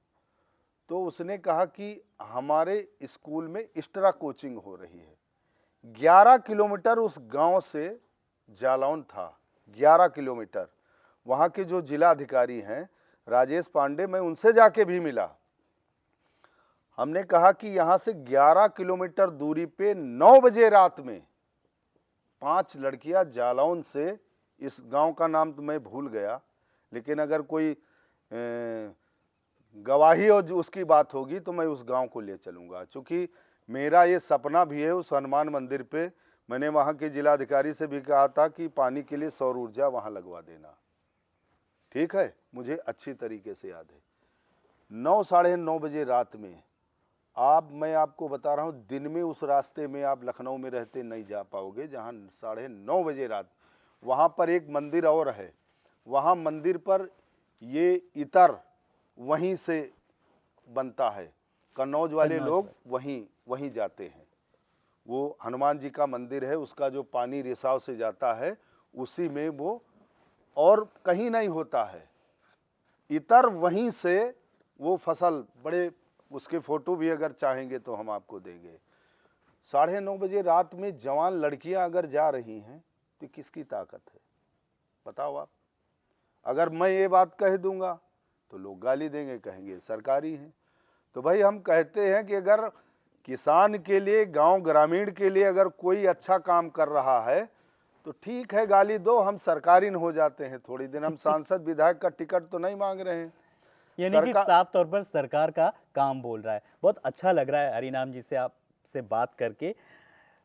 तो उसने कहा कि हमारे स्कूल में एक्स्ट्रा कोचिंग हो रही है। 11 किलोमीटर उस गांव से जालौन था, 11 किलोमीटर। वहाँ के जो जिला अधिकारी हैं राजेश पांडे, मैं उनसे जाके भी मिला। हमने कहा कि यहाँ से 11 किलोमीटर दूरी पे 9 बजे रात में 5 लड़कियां जालौन से, इस गांव का नाम तो मैं भूल गया, लेकिन अगर कोई गवाही और उसकी बात होगी तो मैं उस गांव को ले चलूँगा। चूँकि मेरा ये सपना भी है, उस हनुमान मंदिर पे मैंने वहाँ के जिलाधिकारी से भी कहा था कि पानी के लिए सौर ऊर्जा वहाँ लगवा देना। ठीक है, मुझे अच्छी तरीके से याद है। 9 साढ़े 9 बजे रात में, मैं आपको बता रहा हूँ, दिन में उस रास्ते में आप लखनऊ में रहते नहीं जा पाओगे, जहाँ 9:30 बजे रात, वहाँ पर एक मंदिर और है। वहाँ मंदिर पर ये इतर वहीं से बनता है, कन्नौज वाले लोग वहीं जाते हैं। वो हनुमान जी का मंदिर है, उसका जो पानी रिसाव से जाता है उसी में वो, और कहीं नहीं होता है। इतर वहीं से वो फसल, बड़े, उसके फोटो भी अगर चाहेंगे तो हम आपको देंगे। 9:30 बजे रात में जवान लड़कियां अगर जा रही हैं तो किसकी ताकत है बताओ आप? अगर मैं ये बात कह दूंगा तो लोग गाली देंगे, कहेंगे सरकारी हैं। तो भाई हम कहते हैं कि अगर किसान के लिए, गांव ग्रामीण के लिए अगर कोई अच्छा काम कर रहा है तो ठीक है, गाली दो, हम सरकारी हो जाते हैं थोड़ी दिन। हम सांसद विधायक का टिकट तो नहीं मांग रहे हैं। यानी कि साफ तौर पर सरकार का काम बोल रहा है। बहुत अच्छा लग रहा है हरिनाम जी से आपसे बात करके।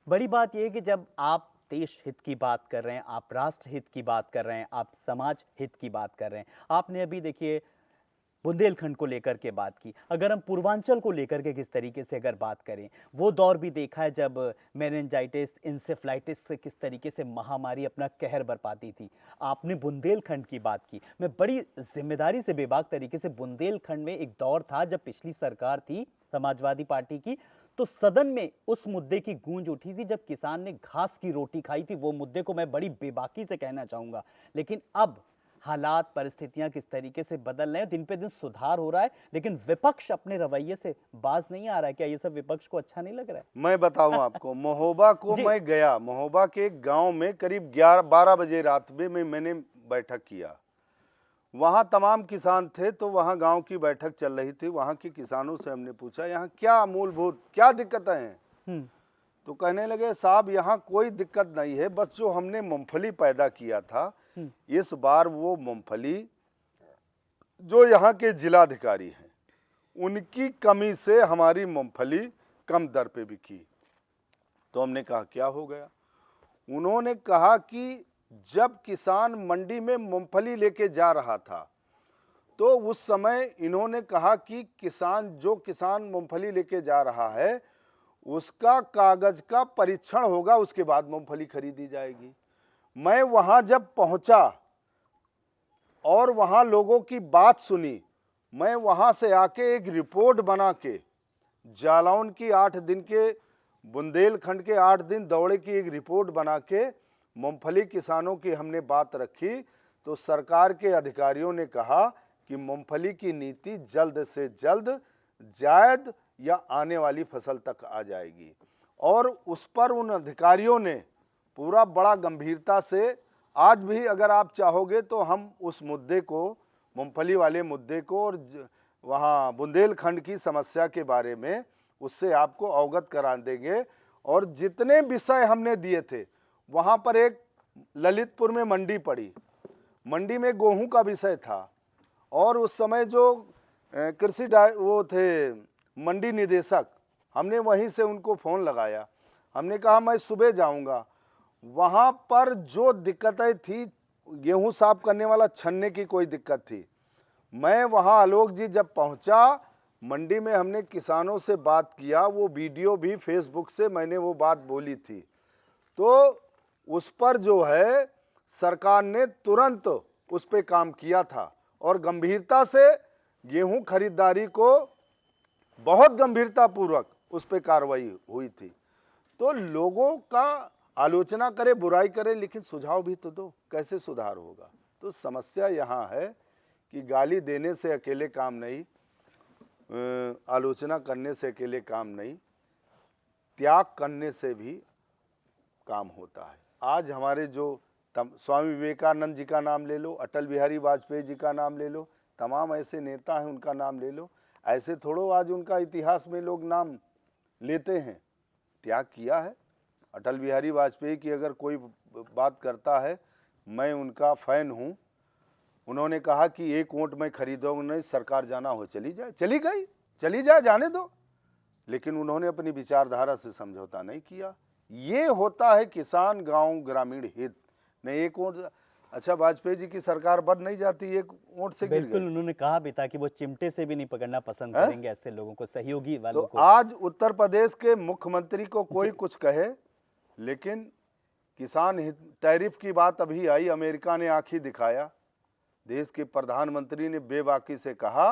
बड़ी बात यह है कि जब आप देश हित की बात कर रहे हैं, आप राष्ट्र हित की बात कर रहे हैं, आप समाज हित की बात कर रहे हैं। आपने अभी देखिए बुंदेलखंड को लेकर के बात की, अगर हम पूर्वांचल को लेकर के किस तरीके से अगर बात करें, वो दौर भी देखा है जब मेनिंजाइटिस, इंसेफ्लाइटिस से किस तरीके से महामारी अपना कहर बरपाती थी। आपने बुंदेलखंड की बात की, मैं बड़ी जिम्मेदारी से बेबाक तरीके से, बुंदेलखंड में एक दौर था जब पिछली सरकार थी समाजवादी पार्टी की, तो सदन में उस मुद्दे की गूंज उठी थी जब किसान ने घास की रोटी खाई थी। वो मुद्दे को मैं बड़ी बेबाकी से कहना चाहूंगा, लेकिन अब हालात, परिस्थितियां किस तरीके से बदल रहे हैं, दिन पे दिन सुधार हो रहा है, लेकिन विपक्ष अपने रवैये से बाज नहीं आ रहा है। क्या ये सब विपक्ष को अच्छा नहीं लग रहा है? मैं बताऊं आपको, महोबा को जी। मैं गया, महोबा के एक गांव में करीब 11-12 बजे रात में मैंने बैठक किया। वहां तमाम किसान थे, तो वहां गांव की बैठक चल रही थी। वहां के किसानों से हमने पूछा यहाँ क्या मूलभूत क्या दिक्कतें हैं, तो कहने लगे साहब यहाँ कोई दिक्कत नहीं है, बस जो हमने मूंगफली पैदा किया था इस बार वो मूंगफली जो यहाँ के जिलाधिकारी हैं उनकी कमी से हमारी मूंगफली कम दर पे बिकी। तो हमने कहा क्या हो गया? उन्होंने कहा कि जब किसान मंडी में मूंगफली लेके जा रहा था तो उस समय इन्होंने कहा कि किसान मूंगफली लेके जा रहा है उसका कागज का परीक्षण होगा, उसके बाद मूंगफली खरीदी जाएगी। मैं वहां जब पहुंचा और वहां लोगों की बात सुनी, मैं वहां से आके एक रिपोर्ट बना के जालौन की 8 दिन के, बुंदेलखंड के 8 दिन दौरे की एक रिपोर्ट बना के मूंगफली किसानों की हमने बात रखी। तो सरकार के अधिकारियों ने कहा कि मूंगफली की नीति जल्द से जल्द जायद या आने वाली फसल तक आ जाएगी, और उस पर उन अधिकारियों ने पूरा बड़ा गंभीरता से, आज भी अगर आप चाहोगे तो हम उस मुद्दे को, मूंगफली वाले मुद्दे को और वहाँ बुंदेलखंड की समस्या के बारे में उससे आपको अवगत करा देंगे। और जितने विषय हमने दिए थे, वहाँ पर एक ललितपुर में मंडी पड़ी, मंडी में गेहूं का विषय था, और उस समय जो कृषि वो थे मंडी निदेशक, हमने वहीं से उनको फ़ोन लगाया, हमने कहा मैं सुबह जाऊंगा। वहाँ पर जो दिक्कतें थी, गेहूं साफ करने वाला छन्ने की कोई दिक्कत थी। मैं वहाँ आलोक जी जब पहुँचा मंडी में, हमने किसानों से बात किया, वो वीडियो भी फेसबुक से मैंने वो बात बोली थी, तो उस पर जो है सरकार ने तुरंत उस पर काम किया था और गंभीरता से गेहूं खरीदारी को बहुत गंभीरता पूर्वक उस पर कार्रवाई हुई थी। तो लोगों का आलोचना करे, बुराई करे, लेकिन सुझाव भी तो दो, कैसे सुधार होगा। तो समस्या यहाँ है कि गाली देने से अकेले काम नहीं, आलोचना करने से अकेले काम नहीं, त्याग करने से भी काम होता है। आज हमारे जो स्वामी विवेकानंद जी का नाम ले लो, अटल बिहारी वाजपेयी जी का नाम ले लो, तमाम ऐसे नेता हैं उनका नाम ले लो, ऐसे थोड़ो आज उनका इतिहास में लोग नाम लेते हैं। त्याग किया है। अटल बिहारी वाजपेयी की अगर कोई बात करता है, मैं उनका फ़ैन हूँ। उन्होंने कहा कि एक वोट मैं खरीदूंगा नहीं, सरकार जाना हो चली जाए, चली गई, चली जाए, जाने दो, लेकिन उन्होंने अपनी विचारधारा से समझौता नहीं किया। ये होता है किसान, गांव, ग्रामीण हित। नहीं एक वोट, अच्छा वाजपेयी जी की सरकार बन नहीं जाती, एक वोट से गिर बिल्कुल, गई। उन्होंने कहा भी था कि वो चिमटे से भी नहीं पकड़ना पसंद करेंगे ऐसे लोगों को, सहयोगी वालों तो को। आज उत्तर प्रदेश के मुख्यमंत्री को कोई कुछ कहे, लेकिन किसान हित, टैरिफ की बात अभी आई, अमेरिका ने आंखी दिखाया, देश के प्रधानमंत्री ने बेबाकी से कहा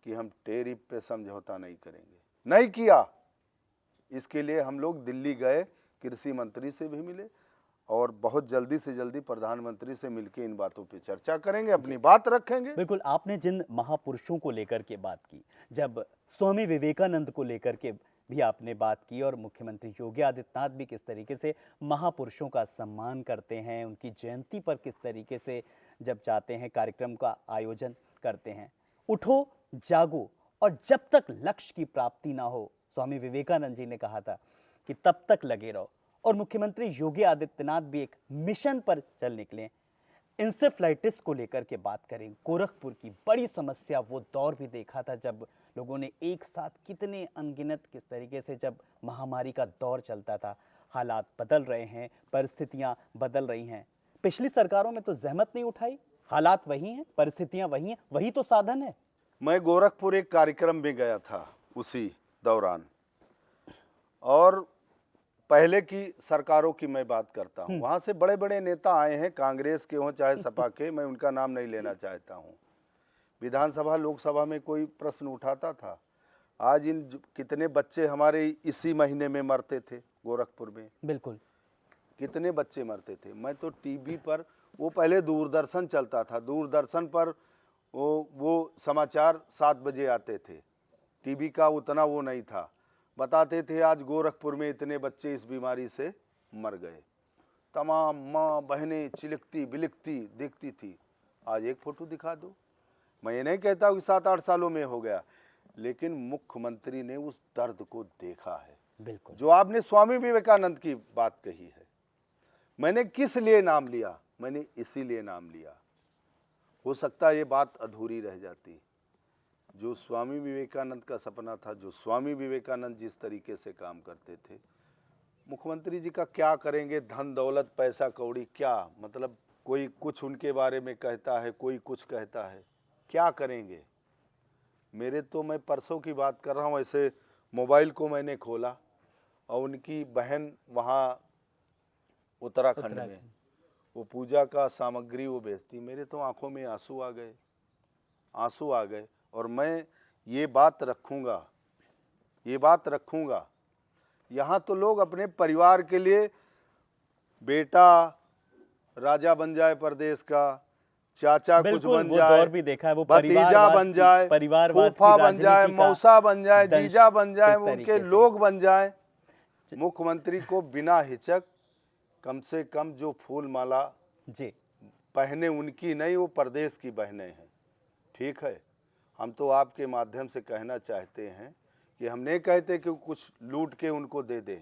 कि हम टैरिफ पे समझौता नहीं करेंगे, नहीं किया। इसके लिए हम लोग दिल्ली गए, कृषि मंत्री से भी मिले, और बहुत जल्दी से जल्दी प्रधानमंत्री से मिलकर इन बातों पे चर्चा करेंगे, अपनी बात रखेंगे। बिल्कुल, आपने जिन महापुरुषों को लेकर के बात की, जब स्वामी विवेकानंद को लेकर के भी आपने बात की, और मुख्यमंत्री योगी आदित्यनाथ भी किस तरीके से महापुरुषों का सम्मान करते हैं, उनकी जयंती पर किस तरीके से जब जाते हैं कार्यक्रम का आयोजन करते हैं। उठो, जागो, और जब तक लक्ष्य की प्राप्ति ना हो, स्वामी विवेकानंद जी ने कहा था कि तब तक लगे रहो। और मुख्यमंत्री योगी आदित्यनाथ भी एक मिशन पर चल निकले। इंसेफ्लाइटिस को लेकर के बात करें, गोरखपुर की बड़ी समस्या, वो दौर भी देखा था जब लोगों ने एक साथ कितने अनगिनत किस तरीके से, जब महामारी का दौर चलता था। हालात बदल रहे हैं, परिस्थितियां बदल रही हैं। पिछली सरकारों में तो जहमत नहीं उठाई, हालात वही हैं, परिस्थितियां वही हैं, वही तो साधन है। मैं गोरखपुर एक कार्यक्रम में गया था उसी दौरान, और पहले की सरकारों की मैं बात करता हूँ। वहाँ से बड़े बड़े नेता आए हैं, कांग्रेस के हों चाहे सपा के, मैं उनका नाम नहीं लेना चाहता हूँ। विधानसभा लोकसभा में कोई प्रश्न उठाता था? आज कितने बच्चे हमारे इसी महीने में मरते थे गोरखपुर में, बिल्कुल कितने बच्चे मरते थे। मैं तो टीवी पर, वो पहले दूरदर्शन चलता था, दूरदर्शन पर वो समाचार 7 बजे आते थे, टीवी का उतना वो नहीं था, बताते थे आज गोरखपुर में इतने बच्चे इस बीमारी से मर गए। तमाम माँ बहनें चिलकती बिलकती देखती थी। आज एक फोटो दिखा दो। मैं ये नहीं कहता कि 7-8 सालों में हो गया, लेकिन मुख्यमंत्री ने उस दर्द को देखा है। बिल्कुल। जो आपने स्वामी विवेकानंद की बात कही है, मैंने किस लिए नाम लिया? मैंने इसीलिए नाम लिया। हो सकता है ये बात अधूरी रह जाती। जो स्वामी विवेकानंद का सपना था, जो स्वामी विवेकानंद जिस तरीके से काम करते थे, मुख्यमंत्री जी का क्या करेंगे? धन दौलत पैसा कौड़ी, क्या मतलब? कोई कुछ उनके बारे में कहता है, कोई कुछ कहता है, क्या करेंगे? मैं परसों की बात कर रहा हूँ, ऐसे मोबाइल को मैंने खोला और उनकी बहन वहाँ उत्तराखंड में वो पूजा का सामग्री वो बेचती, मेरे तो आंखों में आंसू आ गए, आंसू आ गए। और मैं ये बात रखूँगा, यहाँ तो लोग अपने परिवार के लिए बेटा राजा बन जाए प्रदेश का, चाचा कुछ बिल्कुल, बन वो जाए, दौर भी देखा है, वो भतीजा परिवारवाद बन जाए, परिवारवाद फूफा की बन जाए, राजनीति का मौसा बन जाए, दंश जीजा बन जाए, किस उनके तरीके से। लोग बन जाए। मुख्यमंत्री को बिना हिचक कम से कम जो फूल माला जी पहने, उनकी नहीं, वो प्रदेश की बहनें हैं। ठीक है, हम तो आपके माध्यम से कहना चाहते हैं कि हम नहीं कहते कि कुछ लूट के उनको दे दें,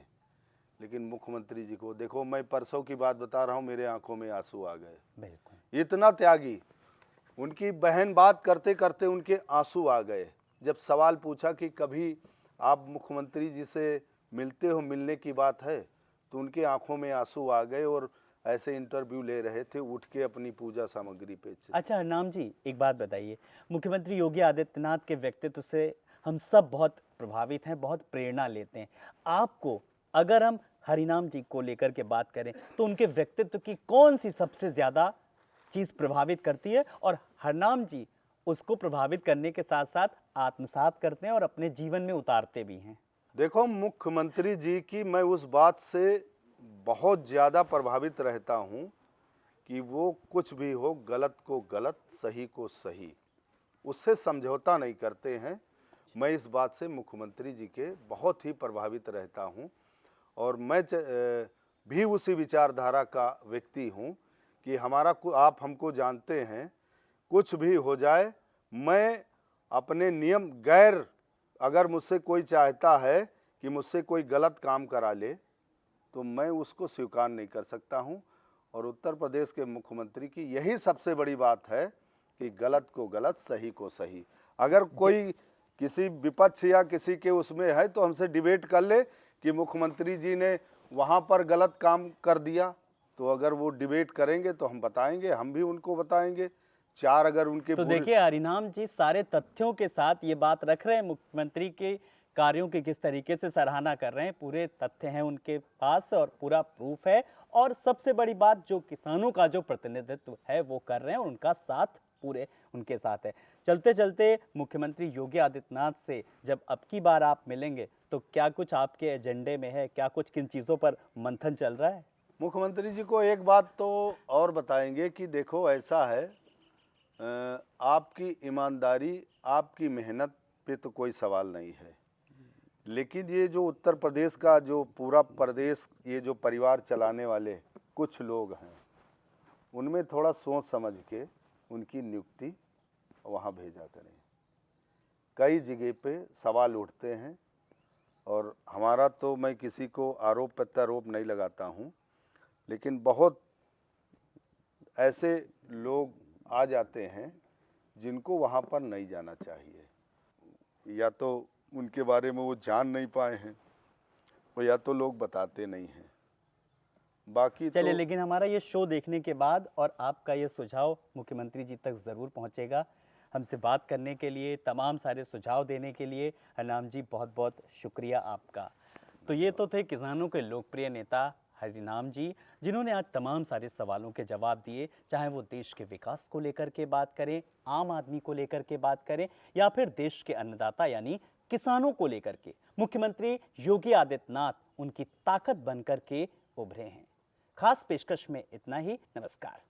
लेकिन मुख्यमंत्री जी को देखो, मैं परसों की बात बता रहा हूँ, मेरे आंखों में आंसू आ गए। बिल्कुल, इतना त्यागी, उनकी बहन बात करते करते उनके आंसू आ गए। जब सवाल पूछा कि कभी आप मुख्यमंत्री जी से मिलते हो, मिलने की बात है, तो उनके आंखों में आंसू आ गए और ऐसे इंटरव्यू ले रहे थे, उठ के अपनी पूजा सामग्री पे। अच्छा हरनाम जी, एक बात बताइए, मुख्यमंत्री योगी आदित्यनाथ के व्यक्तित्व से हम सब बहुत प्रभावित हैं, बहुत प्रेरणा लेते हैं। आपको अगर हम हरिनाम जी को लेकर के बात करें तो उनके व्यक्तित्व की कौन सी सबसे ज्यादा चीज प्रभावित करती है, और हरनाम जी उसको प्रभावित करने के साथ साथ आत्मसात करते हैं और अपने जीवन में उतारते भी हैं? देखो, मुख्यमंत्री जी की मैं उस बात से बहुत ज़्यादा प्रभावित रहता हूँ कि वो कुछ भी हो, गलत को गलत, सही को सही, उससे समझौता नहीं करते हैं। मैं इस बात से मुख्यमंत्री जी के बहुत ही प्रभावित रहता हूँ, और मैं भी उसी विचारधारा का व्यक्ति हूँ कि आप हमको जानते हैं, कुछ भी हो जाए, मैं अपने नियम अगर मुझसे कोई चाहता है कि मुझसे कोई गलत काम करा ले, तो मैं उसको स्वीकार नहीं कर सकता हूं। और उत्तर प्रदेश के मुख्यमंत्री की यही सबसे बड़ी बात है कि गलत को गलत, सही को सही। अगर कोई किसी विपक्ष या किसी के उसमें है तो हमसे डिबेट कर ले कि मुख्यमंत्री जी ने वहां पर गलत काम कर दिया, तो अगर वो डिबेट करेंगे तो हम बताएंगे, हम भी उनको बताएंगे। चार अगर उनके तो देखिए हरिनाम जी सारे तथ्यों के साथ ये बात रख रहे हैं, मुख्यमंत्री के कार्यों की किस तरीके से सराहना कर रहे हैं, पूरे तथ्य हैं उनके पास और पूरा प्रूफ है। और सबसे बड़ी बात, जो किसानों का जो प्रतिनिधित्व है वो कर रहे हैं, और उनका साथ पूरे उनके साथ है। चलते चलते मुख्यमंत्री योगी आदित्यनाथ से जब अब की बार आप मिलेंगे तो क्या कुछ आपके एजेंडे में है, क्या कुछ किन चीज़ों पर मंथन चल रहा है? मुख्यमंत्री जी को एक बात तो और बताएंगे कि देखो, ऐसा है, आपकी ईमानदारी, आपकी मेहनत पे तो कोई सवाल नहीं है, लेकिन ये जो उत्तर प्रदेश का जो पूरा प्रदेश, ये जो परिवार चलाने वाले कुछ लोग हैं, उनमें थोड़ा सोच समझ के उनकी नियुक्ति वहाँ भेजा करें। कई जगह पे सवाल उठते हैं, और हमारा तो, मैं किसी को आरोप प्रत्यारोप नहीं लगाता हूँ, लेकिन बहुत ऐसे लोग आ जाते हैं जिनको वहाँ पर नहीं जाना चाहिए, या तो उनके बारे में वो जान नहीं पाए हैं, और या तो लोग बताते नहीं हैं। बाकी चलिए, तो लेकिन हमारा ये शो देखने के बाद और आपका ये सुझाव मुख्यमंत्री जी तक जरूर पहुंचेगा। हमसे बात करने के लिए, तमाम सारे सुझाव देने के लिए हरिनाम जी बहुत बहुत शुक्रिया आपका। तो ये तो थे किसानों के लोकप्रिय नेता हरिनाम जी, जिन्होंने आज तमाम सारे सवालों के जवाब दिए, चाहे वो देश के विकास को लेकर के बात करें, आम आदमी को लेकर के बात करें, या फिर देश के अन्नदाता यानी किसानों को लेकर के। मुख्यमंत्री योगी आदित्यनाथ उनकी ताकत बनकर के उभरे हैं। खास पेशकश में इतना ही। नमस्कार।